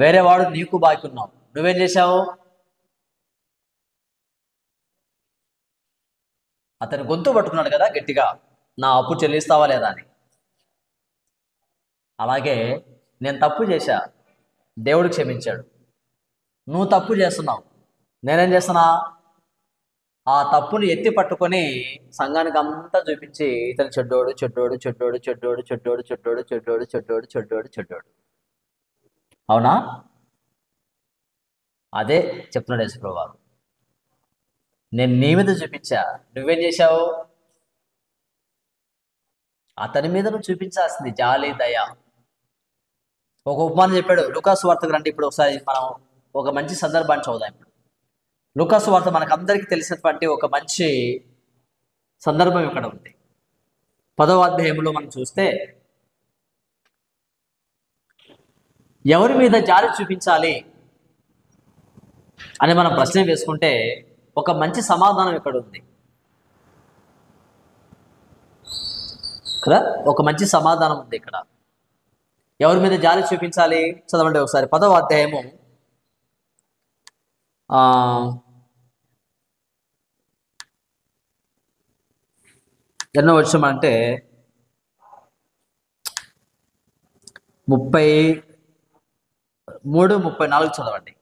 వేరే వాడు నీకు బాకీ ఉన్నావు, నువ్వేం చేశావు? అతని గొంతు పట్టుకున్నాడు కదా గట్టిగా, నా అప్పు చెల్లిస్తావా లేదా అని. అలాగే నేను తప్పు చేశా, దేవుడు క్షమించాడు. నువ్వు తప్పు చేస్తున్నావు, నేనేం చేస్తున్నా? ఆ తప్పుని ఎత్తి పట్టుకొని సంఘానికి అంతా చూపించి ఇతను చెడ్డోడు చెడ్డోడు చెడ్డోడు చెడ్డోడు చెడ్డోడు చెడ్డోడు చెడ్డోడు చెడ్డోడు చెడ్డోడు చెడ్డోడు. అవునా? అదే చెప్తున్నాడు యేసుప్రభు వారు. నేను నీ మీద చూపించా, నువ్వేం చేశావు? అతని మీద నువ్వు చూపించాల్సింది జాలి దయ. ఒక ఉపమానం చెప్పాడు. లూకాసు వార్తకు రండి ఇప్పుడు ఒకసారి. మనం ఒక మంచి సందర్భాన్ని చదువుదాం. ఇప్పుడు లూకాసు వార్త మనకు అందరికీ తెలిసినటువంటి ఒక మంచి సందర్భం ఇక్కడ ఉంది. 10వ అధ్యాయంలో మనం చూస్తే ఎవరి మీద జాలి చూపించాలి అని మనం ప్రశ్న వేసుకుంటే ఒక మంచి సమాధానం ఇక్కడ ఉంది కదా. ఒక మంచి సమాధానం ఉంది ఇక్కడ. ఎవరి మీద జాలి చూపించాలి చదవండి ఒకసారి. 10వ అధ్యాయము 8వ వచనం అంటే 33-34 చదవండి.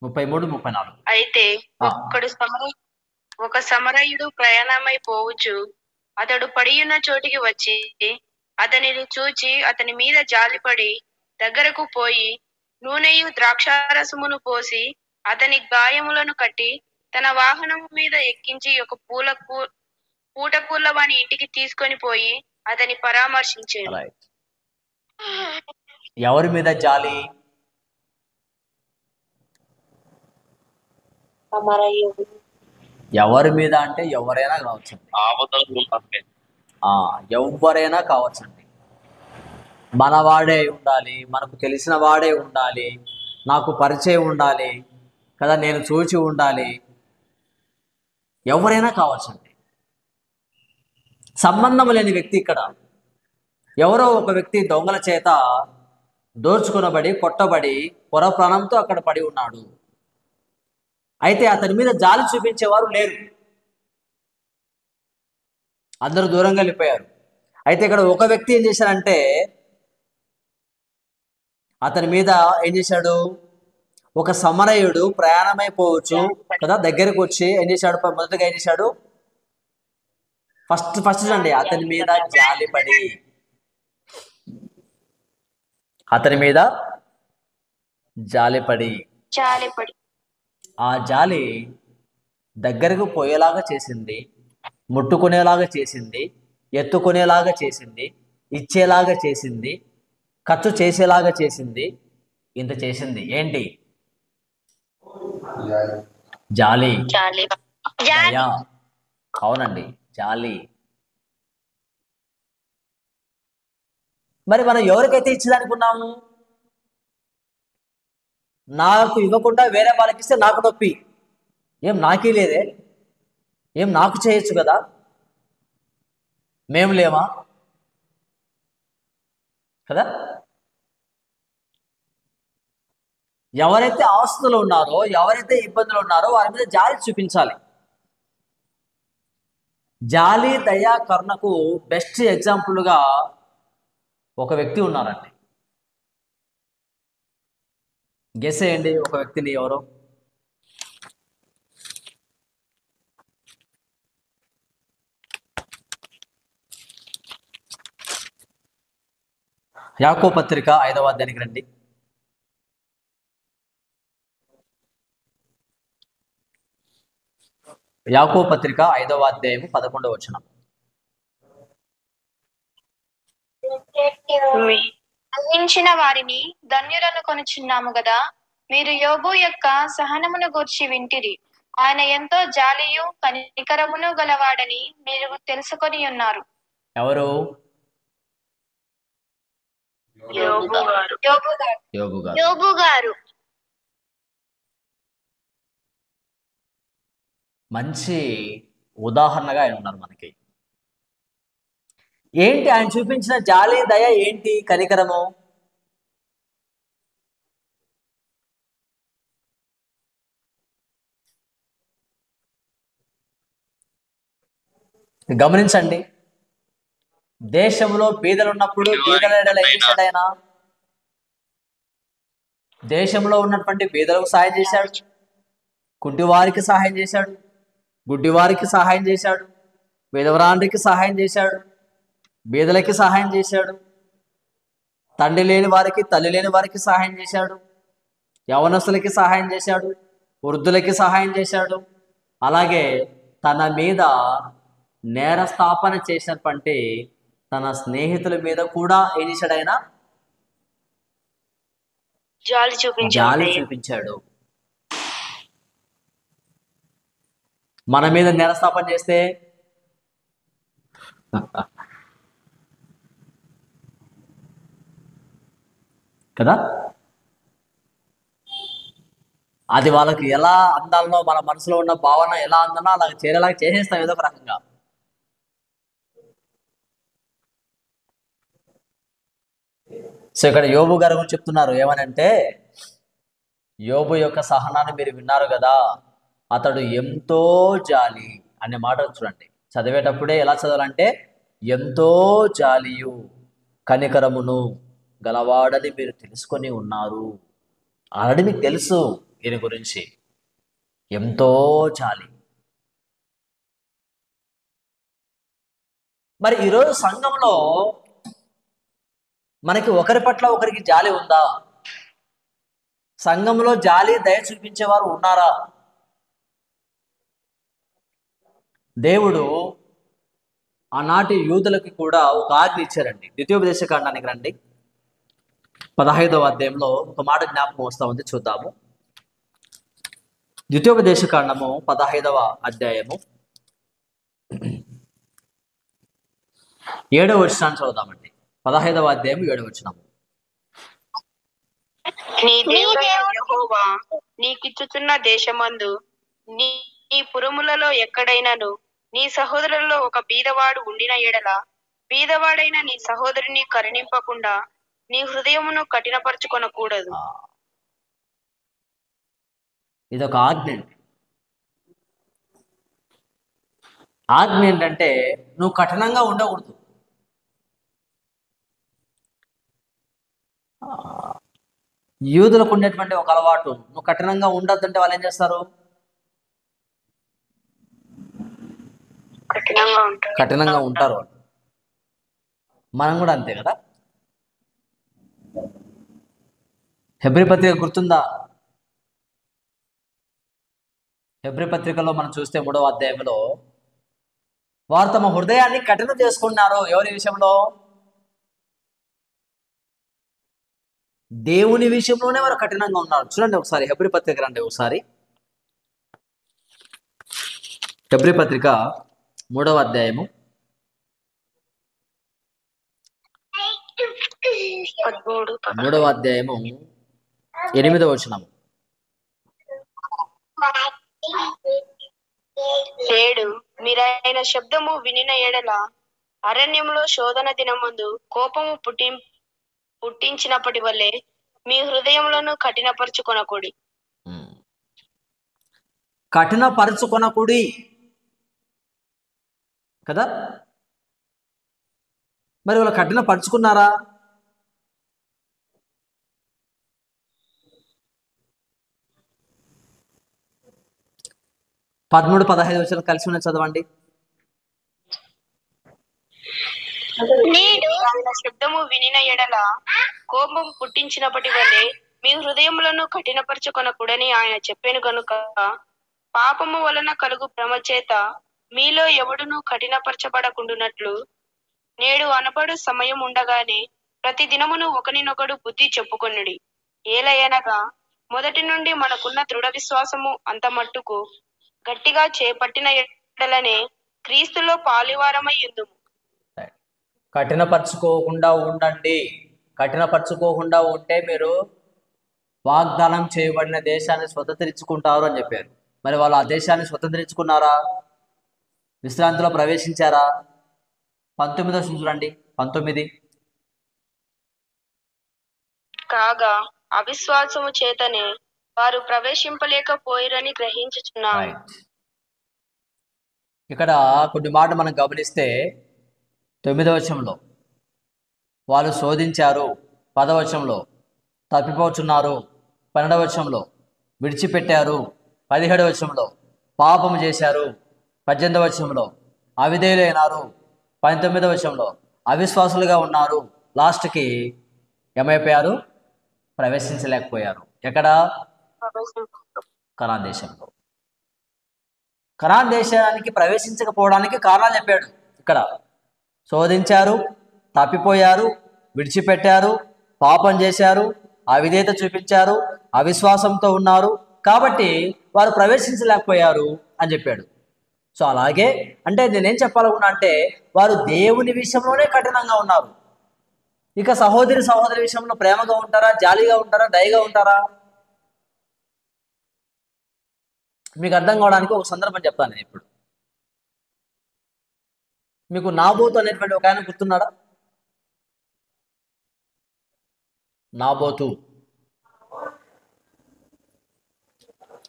33-34. అయితే ఒక సమరయుడు ప్రయాణమై పోవచ్చు అతడు పడియున్న చోటికి వచ్చి అతనిని చూచి అతని మీద జాలిపడి దగ్గరకు పోయి నూనెయు ద్రాక్షారసమును పోసి అతని గాయములను కట్టి తన వాహనము మీద ఎక్కించి ఒక పూటకూళ్ళ వాని ఇంటికి తీసుకొని పోయి అతని పరామర్శించాడు. రైట్. ఎవరి మీద జాలి? ఎవరి మీద అంటే ఎవరైనా కావచ్చండి, ఎవరైనా కావచ్చండి. మనవాడే ఉండాలి, మనకు తెలిసిన వాడే ఉండాలి, నాకు పరిచయం ఉండాలి కదా, నేను చూచి ఉండాలి, ఎవరైనా కావచ్చండి. సంబంధం లేని వ్యక్తి ఇక్కడ ఎవరో ఒక వ్యక్తి దొంగల చేత దోచుకొనబడి కొట్టబడి పొర ప్రాణంతో అక్కడ పడి ఉన్నాడు. అయితే అతని మీద జాలి చూపించేవారు లేరు, అందరూ దూరంగా వెళ్ళిపోయారు. అయితే ఇక్కడ ఒక వ్యక్తి ఏం చేశాడంటే అతని మీద ఏం చేశాడు, ఒక సమరయుడు ప్రయాణమైపోవచ్చు కదా దగ్గరకు వచ్చి ఏం చేశాడు, మొదటగా ఏం చేశాడు, ఫస్ట్ అండి అతని మీద జాలిపడి, అతని మీద జాలిపడి ఆ జాలి దగ్గరకు పోయేలాగా చేసింది, ముట్టుకునేలాగా చేసింది, ఎత్తుకునేలాగా చేసింది, ఇచ్చేలాగా చేసింది, ఖర్చు చేసేలాగా చేసింది. ఇంత చేసింది ఏంటి? జాలి. దయ. అవునండి, జాలి. మరి మనం ఎవరికైతే ఇచ్చేదనుకున్నాము, నాకు ఇవ్వకుండా వేరే వాళ్ళకి ఇస్తే నాకు నొప్పి, ఏం నాకే లేదే, ఏం నాకు చేయొచ్చు కదా, మేము లేమా కదా. ఎవరైతే ఆస్తులు ఉన్నారో, ఎవరైతే ఇబ్బందులు ఉన్నారో వారి మీద జాలి చూపించాలి. జాలి, దయ, కరుణకు బెస్ట్ ఎగ్జాంపుల్గా ఒక వ్యక్తి ఉన్నారండి. గెస్ చేయండి ఒక వ్యక్తిని, ఎవరు? యాకోబు పత్రిక 5వ అధ్యాయానికి రండి. యాకోబు పత్రిక 5వ అధ్యాయము 11వ వచనం. అందించిన వారిని ధన్యులను కొనుచున్నాము కదా, మీరు యోబు యొక్క సహనమును గూర్చి వింటిరి. ఆయన ఎంతో జాలియు కనికరమును గలవాడని మీరు తెలుసుకొని ఉన్నారు. ఎవరు? యోబు గారు. మంచి ఉదాహరణగా ఆయన ఉన్నారు మనకి. ఏంటి ఆయన చూపించిన జాలి, దయ ఏంటి, కనికరము? గమనించండి, దేశంలో బీదలు ఉన్నప్పుడు బీదల ఎడల ఏం చేశాడు ఆయన? దేశంలో ఉన్నటువంటి బీదలకు సహాయం చేశాడు, కుంటివారికి సహాయం చేశాడు, గుడ్డివారికి సహాయం చేశాడు, విధవరాండ్రికి సహాయం చేశాడు, బీదలకి సహాయం చేశాడు, తండ్రి లేని వారికి తల్లి లేని వారికి సహాయం చేశాడు, యవనస్తులకి సహాయం చేశాడు, వృద్ధులకి సహాయం చేశాడు. అలాగే తన మీద నేరస్థాపన చేసినటువంటి తన స్నేహితుల మీద కూడా ఏం చేశాడు ఆయన? జాలి చూపించాడు. మన మీద నేరస్థాపన చేస్తే కదా, అది వాళ్ళకి ఎలా అందాలనో, మన మనసులో ఉన్న భావన ఎలా అందనో అలా చేరేలాగా చేసేస్తాం ఏదో ఒక రకంగా. సో ఇక్కడ యోబు గారి గురించి చెప్తున్నారు ఏమనంటే, యోబు యొక్క సహనాన్ని మీరు విన్నారు కదా, అతడు ఎంతో జాలి అనే మాట చూడండి. చదివేటప్పుడే ఎలా చదవాలంటే, ఎంతో జాలియు కనికరమును గలవాడని మీరు తెలుసుకొని ఉన్నారు. ఆల్రెడీ మీకు తెలుసు దీని గురించి, ఎంతో జాలి. మరి ఈరోజు సంఘంలో మనకి ఒకరి పట్ల ఒకరికి జాలి ఉందా? సంఘంలో జాలి దయ చూపించేవారు ఉన్నారా? దేవుడు ఆనాటి యూదులకి కూడా ఒక ఆజ్ఞ ఇచ్చారండి. ద్వితీయోపదేశకాండానికి రండి, 15వ అధ్యాయంలో ఒక మాట జ్ఞాపకం వస్తూ ఉంది, చూద్దాము. ద్వితీయోపదేశకాండము 15వ అధ్యాయము 7వ వచనాన్ని చదువుదామండి. 15వ అధ్యాయం 7వ వచనము. నీ దేవుడైన యెహోవా నీకిచ్చుచున్న దేశమందు నీ నీ పురములలో ఎక్కడైనాను నీ సహోదరులలో ఒక బీదవాడు ఉండిన ఎడల బీదవాడైన నీ సహోదరుని కరుణింపకుండా నీ హృదయమును కఠినపరచుకొనకూడదు. ఇదొక ఆజ్ఞ అండి. ఆజ్ఞ ఏంటంటే నువ్వు కఠినంగా ఉండకూడదు. యూదులకు ఉండేటువంటి ఒక అలవాటు, నువ్వు కఠినంగా ఉండొద్దంటే వాళ్ళు ఏం చేస్తారు? కఠినంగా ఉంటారు వాళ్ళు. మనం కూడా అంతే కదా. హెబ్రీ పత్రిక గుర్తుందా? హెబ్రీ పత్రికలో మనం చూస్తే 3వ అధ్యాయంలో వారు తమ హృదయాన్ని కఠినం చేసుకున్నారు. ఎవరి విషయంలో? దేవుని విషయంలోనే వారు కఠినంగా ఉన్నారు. చూడండి ఒకసారి హెబ్రీ పత్రిక రండి ఒకసారి. హెబ్రీ పత్రిక 3వ అధ్యాయము 3వ అధ్యాయము 8వ వచనము. నేడు మీరైన శబ్దము వినిన ఎడల అరణ్యంలో శోధన దినమందు కోపము పుట్టించినప్పటి వల్లే మీ హృదయములను కఠినపరచుకొనకుడి. కఠినపరచుకొనకుడి కదా. మరి వాళ్ళు కఠినపరుచుకున్నారా? పదమూడు 15 వచనాలు కలిసి ఉన్న చదవండి. నేడు ఆయన శబ్దము వినిన ఎడల కోపం పుట్టించినప్పటి వల్లే మీ హృదయములను కఠినపరచుకొనకూడని ఆయన చెప్పాను గనుక పాపము వలన కలుగు భ్రమ చేత మీలో ఎవడునూ కఠినపరచబడకుండునట్లు నేడు అనబడు సమయం ఉండగానే ప్రతి దినమును ఒకనినొకడు బుద్ధి చెప్పుకొనుడి. ఏలయనగా మొదటి నుండి మనకున్న దృఢ విశ్వాసము అంత మట్టుకు గట్టిగా చేపట్టిన ఎడలనే క్రీస్తులో పాలివారమై ఉందుము. కఠినపరచుకోకుండా ఉండండి. కఠినపరచుకోకుండా ఉంటే మీరు వాగ్దానం చేయబడిన దేశాన్ని స్వతంత్రించుకుంటారు అని చెప్పారు. మరి వాళ్ళు ఆ దేశాన్ని స్వతంత్రించుకున్నారా? విశ్రాంతిలో ప్రవేశించారా? 19వ చూడండి, 19. కాగా అవిశ్వాసము చేతనే వారు ప్రవేశింపలేకపోయిరని గ్రహించుచున్నాము. ఇక్కడ కొన్ని మాట మనం గమనిస్తే 9వ వచనంలో వాళ్ళు శోధించారు, 10వ వచనంలో తప్పిపోచున్నారు, 12వ వచనంలో విడిచిపెట్టారు, 17వ వచనంలో పాపము చేశారు, 18వ వచనంలో అవిధేయులైనారు, 19వ వచనంలో అవిశ్వాసులుగా ఉన్నారు. లాస్ట్కి ఏమైపోయారు? ప్రవేశించలేకపోయారు. ఎక్కడ? కనాన్ దేశంలో. కనాన్ దేశానికి ప్రవేశించకపోవడానికి కారణాలు చెప్పాడు. ఇక్కడ శోధించారు, తప్పిపోయారు, విడిచిపెట్టారు, పాపం చేశారు, అవిధేయత చూపించారు, అవిశ్వాసంతో ఉన్నారు, కాబట్టి వారు ప్రవేశించలేకపోయారు అని చెప్పాడు. సో అలాగే అంటే నేనేం చెప్పాలనుకున్నా అంటే వారు దేవుని విషయంలోనే కఠినంగా ఉన్నారు. ఇక సహోదరి విషయంలో ప్రేమగా ఉంటారా, జాలిగా ఉంటారా, దయగా ఉంటారా? మీకు అర్థం కావడానికి ఒక సందర్భం చెప్తాను నేను ఇప్పుడు. మీకు నాబోతు అనేటువంటి ఒక ఆయన గుర్తున్నాడా? నాబోతు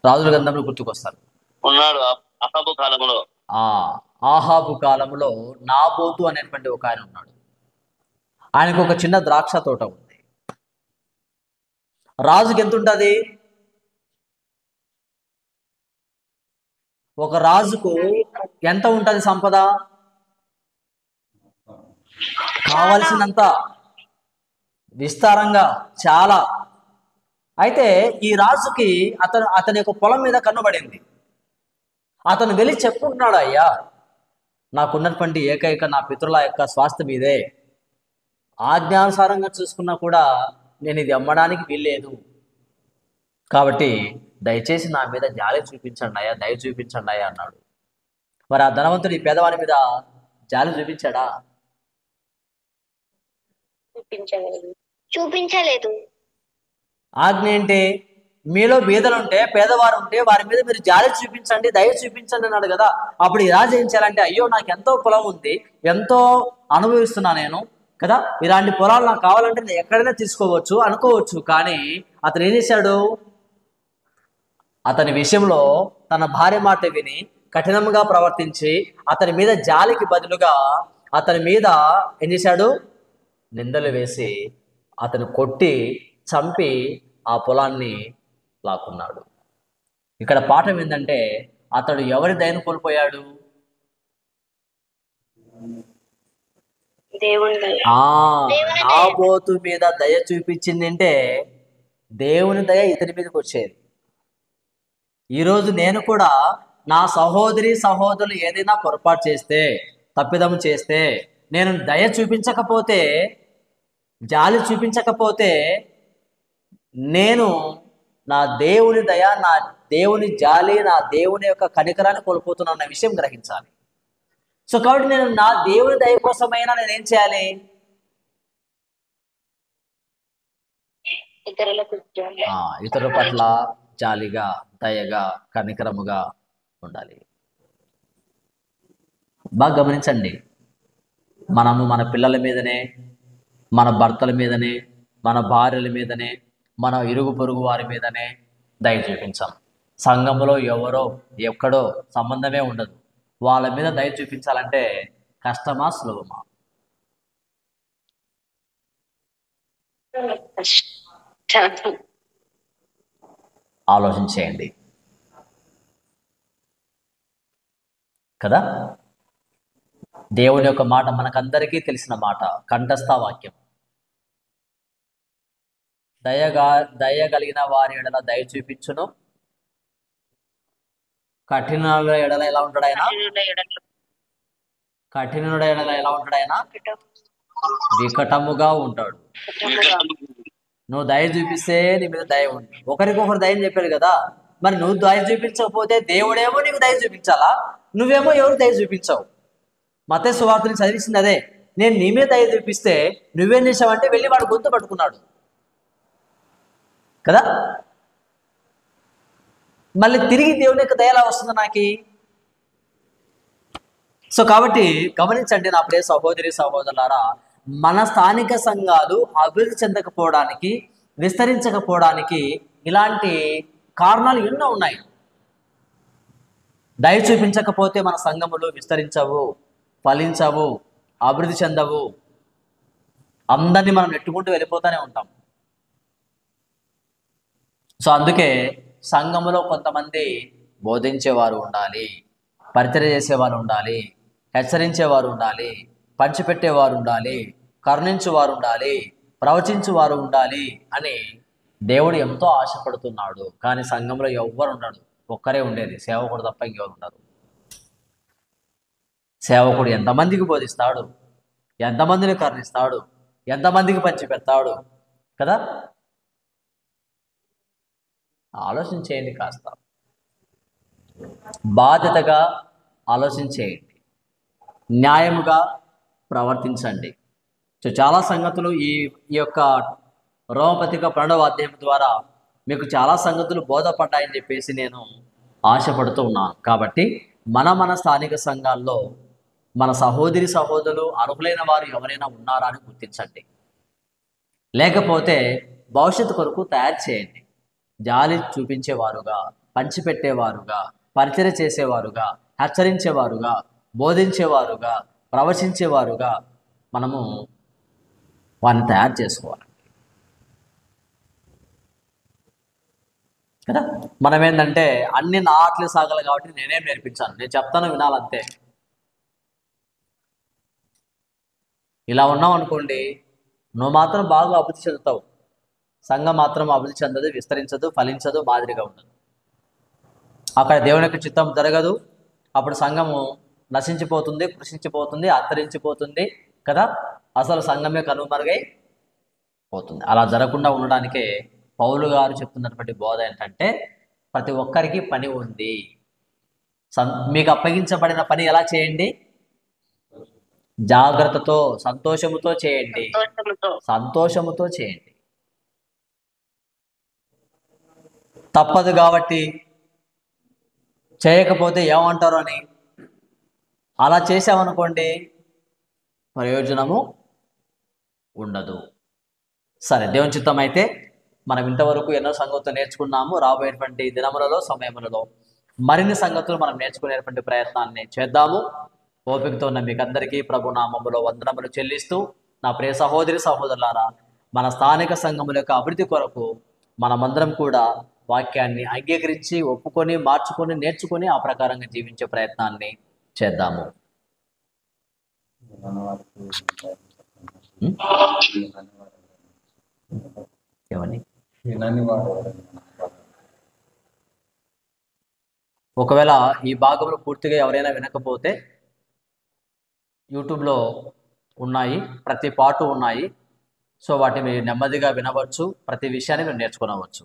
రాజుల గ్రంథంలో గుర్తుకొస్తారు. ఉన్నాడు అహాబు కాలంలో. ఆహాబు కాలంలో నాబోతు అనేటువంటి ఒక ఆయన ఉన్నాడు. ఆయనకు ఒక చిన్న ద్రాక్ష తోట ఉంది. రాజుకి ఎంత ఉంటుంది? ఒక రాజుకు ఎంత ఉంటుంది సంపద? కావలసినంత విస్తారంగా, చాలా. అయితే ఈ రాజుకి అతని యొక్క పొలం మీద కన్నుబడింది. అతను వెళ్ళి చెప్పుకుంటున్నాడు, అయ్యా నాకున్నటువంటి ఏకైక నా పితరుల యొక్క స్వాస్థ్యం ఇదే, ఆజ్ఞానుసారంగా చూసుకున్నా కూడా నేను ఇది అమ్మడానికి వీల్లేదు, కాబట్టి దయచేసి నా మీద జాలి చూపించండి అయ్యా, దయ చూపించండి అయ్యా అన్నాడు. మరి ఆ ధనవంతుడు ఈ పేదవాని మీద జాలి చూపించాడా? చూపించలేదు. ఆజ్ఞ ఏంటి? మీలో బీదలుంటే పేదవారు ఉంటే వారి మీద మీరు జాలి చూపించండి, దయ చూపించండి అన్నాడు కదా. అప్పుడు ఈ రాజు ఏం చేయాలంటే, అయ్యో నాకు ఎంతో పొలం ఉంది, ఎంతో అనుభవిస్తున్నా నేను కదా, ఇలాంటి పొలాలు నాకు కావాలంటే నేను ఎక్కడైనా తీసుకోవచ్చు అనుకోవచ్చు. కానీ అతను ఏం చేశాడు? అతని విషయంలో తన భార్య మాట విని కఠినంగా ప్రవర్తించి అతని మీద జాలికి బదులుగా అతని మీద ఏం చేశాడు? నిందలు వేసి అతను కొట్టి చంపి ఆ పొలాన్ని లాక్కున్నాడు. ఇక్కడ పాఠం ఏంటంటే, అతడు ఎవరి దయను కోల్పోయాడు? నాబోతు మీద దయ చూపించిందంటే దేవుని దయ ఇతని మీదకి వచ్చేది. ఈరోజు నేను కూడా నా సహోదరులు ఏదైనా పొరపాటు చేస్తే, తప్పిదం చేస్తే, నేను దయ చూపించకపోతే, జాలి చూపించకపోతే, నేను నా దేవుని దయ, నా దేవుని జాలి, నా దేవుని యొక్క కనికరాన్ని కోల్పోతున్నాను అన్న విషయం గ్రహించాలి. సో కాబట్టి నేను నా దేవుని దయ కోసమైనా నేనేం చేయాలి? ఇతరుల పట్ల జాలిగా, దయగా, కనికరముగా ఉండాలి. బాగా గమనించండి, మనము మన పిల్లల మీదనే, మన భర్తల మీదనే, మన భార్యల మీదనే, మన ఇరుగు పొరుగు వారి మీదనే దయ చూపించాం. సంఘంలో ఎవరో ఎక్కడో సంబంధమే ఉండదు, వాళ్ళ మీద దయ చూపించాలంటే కష్టమా సులభమా? ఆలోచించేయండి కదా. దేవుని యొక్క మాట మనకందరికీ తెలిసిన మాట, కంఠస్థ వాక్యం. దయ కలిగిన వారి ఎడల దయ చూపించును, కఠినుల ఎడల ఎలా ఉంటాడు ఆయన? కఠినుల ఎడల ఎలా ఉంటాడు ఆయన? వికటముగా ఉంటాడు. నువ్వు దయ చూపిస్తే నీ మీద దయ ఉంది. ఒకరికొకరు దయని చెప్పాడు కదా. మరి నువ్వు దయ చూపించకపోతే దేవుడేమో నీకు దయ చూపించాలా, నువ్వేమో ఎవరు దయ చూపించావు? మత్తయి సువార్తని చదివించింది అదే. నేను నీ మీద దయ చూపిస్తే నువ్వేం చేసావంటే వెళ్ళి వాడు గొంతు పట్టుకున్నాడు కదా. మళ్ళీ తిరిగి దేవుని యొక్క దయ ఎలా వస్తుంది నాకు? సో కాబట్టి గమనించండి నా ప్రియ సహోదరులారా, మన స్థానిక సంఘాలు అభివృద్ధి చెందకపోవడానికి, విస్తరించకపోవడానికి ఇలాంటి కారణాలు ఎన్నో ఉన్నాయి. దయ చూపించకపోతే మన సంఘములు విస్తరించవు, ఫలించవు, అభివృద్ధి చెందవు. అందరినీ మనం నెట్టుకుంటూ వెళ్ళిపోతూనే ఉంటాం. సో అందుకే సంఘములో కొంతమంది బోధించేవారు ఉండాలి, పరిచర్య చేసేవారు ఉండాలి, హెచ్చరించేవారు ఉండాలి, పంచిపెట్టేవారు ఉండాలి, కరుణించువారు ఉండాలి, ప్రవచించువారు ఉండాలి అని దేవుడు ఎంతో ఆశపడుతున్నాడు. కానీ సంఘంలో ఎవ్వరు ఉండడు, ఒక్కరే ఉండేది, సేవకుడు తప్ప ఇంకెవరు ఉండరు. సేవకుడు ఎంతమందికి బోధిస్తాడు, ఎంతమందిని కరుణిస్తాడు, ఎంతమందికి పంచిపెడతాడు కదా. ఆలోచించేయండి, కాస్త బాధ్యతగా ఆలోచించేయండి, న్యాయముగా ప్రవర్తించండి. సో చాలా సంగతులు ఈ యొక్క రోమపత్రిక 12వ అధ్యాయం ద్వారా మీకు చాలా సంగతులు బోధపడ్డాయని చెప్పేసి నేను ఆశపడుతూ ఉన్నాను. కాబట్టి మన స్థానిక సంఘాల్లో మన సహోదరులు అర్హులైన వారు ఎవరైనా ఉన్నారా అని గుర్తించండి. లేకపోతే భవిష్యత్తు కొరకు తయారు చేయండి. జాలి చూపించేవారుగా, పంచిపెట్టేవారుగా, పరిచర్య చేసేవారుగా, హెచ్చరించేవారుగా, బోధించేవారుగా, ప్రవచించేవారుగా మనము వారిని తయారు చేసుకోవాలి కదా. మనం ఏంటంటే అన్ని నా ఆటలు సాగాలి కాబట్టి నేనేం నేర్పించాను, నేను చెప్తాను వినాలంతే. ఇలా ఉన్నావు అనుకోండి, నువ్వు మాత్రం బాగా అభివృద్ధి చెందుతావు, సంఘం మాత్రం అభివృద్ధి చెందదు, విస్తరించదు, ఫలించదు, మాదిరిగా ఉండదు. అక్కడ దేవుని యొక్క చిత్తం జరగదు. అప్పుడు సంఘము నశించిపోతుంది, కృషించిపోతుంది, అంతరించిపోతుంది కదా. అసలు సంఘమే కనుమరుగై పోతుంది. అలా జరగకుండా ఉండడానికే పౌలు గారు చెప్తున్నటువంటి బోధ ఏంటంటే, ప్రతి ఒక్కరికి పని ఉంది. మీకు అప్పగించబడిన పని ఎలా చేయండి? జాగ్రత్తతో, సంతోషముతో చేయండి. సంతోషముతో చేయండి. తప్పదు కాబట్టి చేయకపోతే ఏమంటారు అని అలా చేసామనుకోండి, ప్రయోజనము ఉండదు. సరే, దేవుని చిత్తం అయితే మనం ఇంతవరకు ఎన్నో సంగతులు నేర్చుకున్నాము. రాబోయేటువంటి దినములలో, సమయములలో మరిన్ని సంగతులు మనం నేర్చుకునేటువంటి ప్రయత్నాన్ని చేద్దాము. ఓపికతో ఉన్న మీకు అందరికీ ప్రభు నామములో వందనములు చెల్లిస్తూ, నా ప్రియ సహోదరి సహోదరులారా, మన స్థానిక సంఘముల యొక్క అభివృద్ధి కొరకు మనమందరం కూడా వాక్యాన్ని అంగీకరించి, ఒప్పుకొని, మార్చుకొని, నేర్చుకొని ఆ ప్రకారంగా జీవించే ప్రయత్నాన్ని చేద్దాము. ఏమని? ఒకవేళ ఈ భాగంలో పూర్తిగా ఎవరైనా వినకపోతే యూట్యూబ్లో ఉన్నాయి, ప్రతి పాటు ఉన్నాయి. సో వాటిని నెమ్మదిగా వినవచ్చు, ప్రతి విషయాన్ని మీరు నేర్చుకోవచ్చు.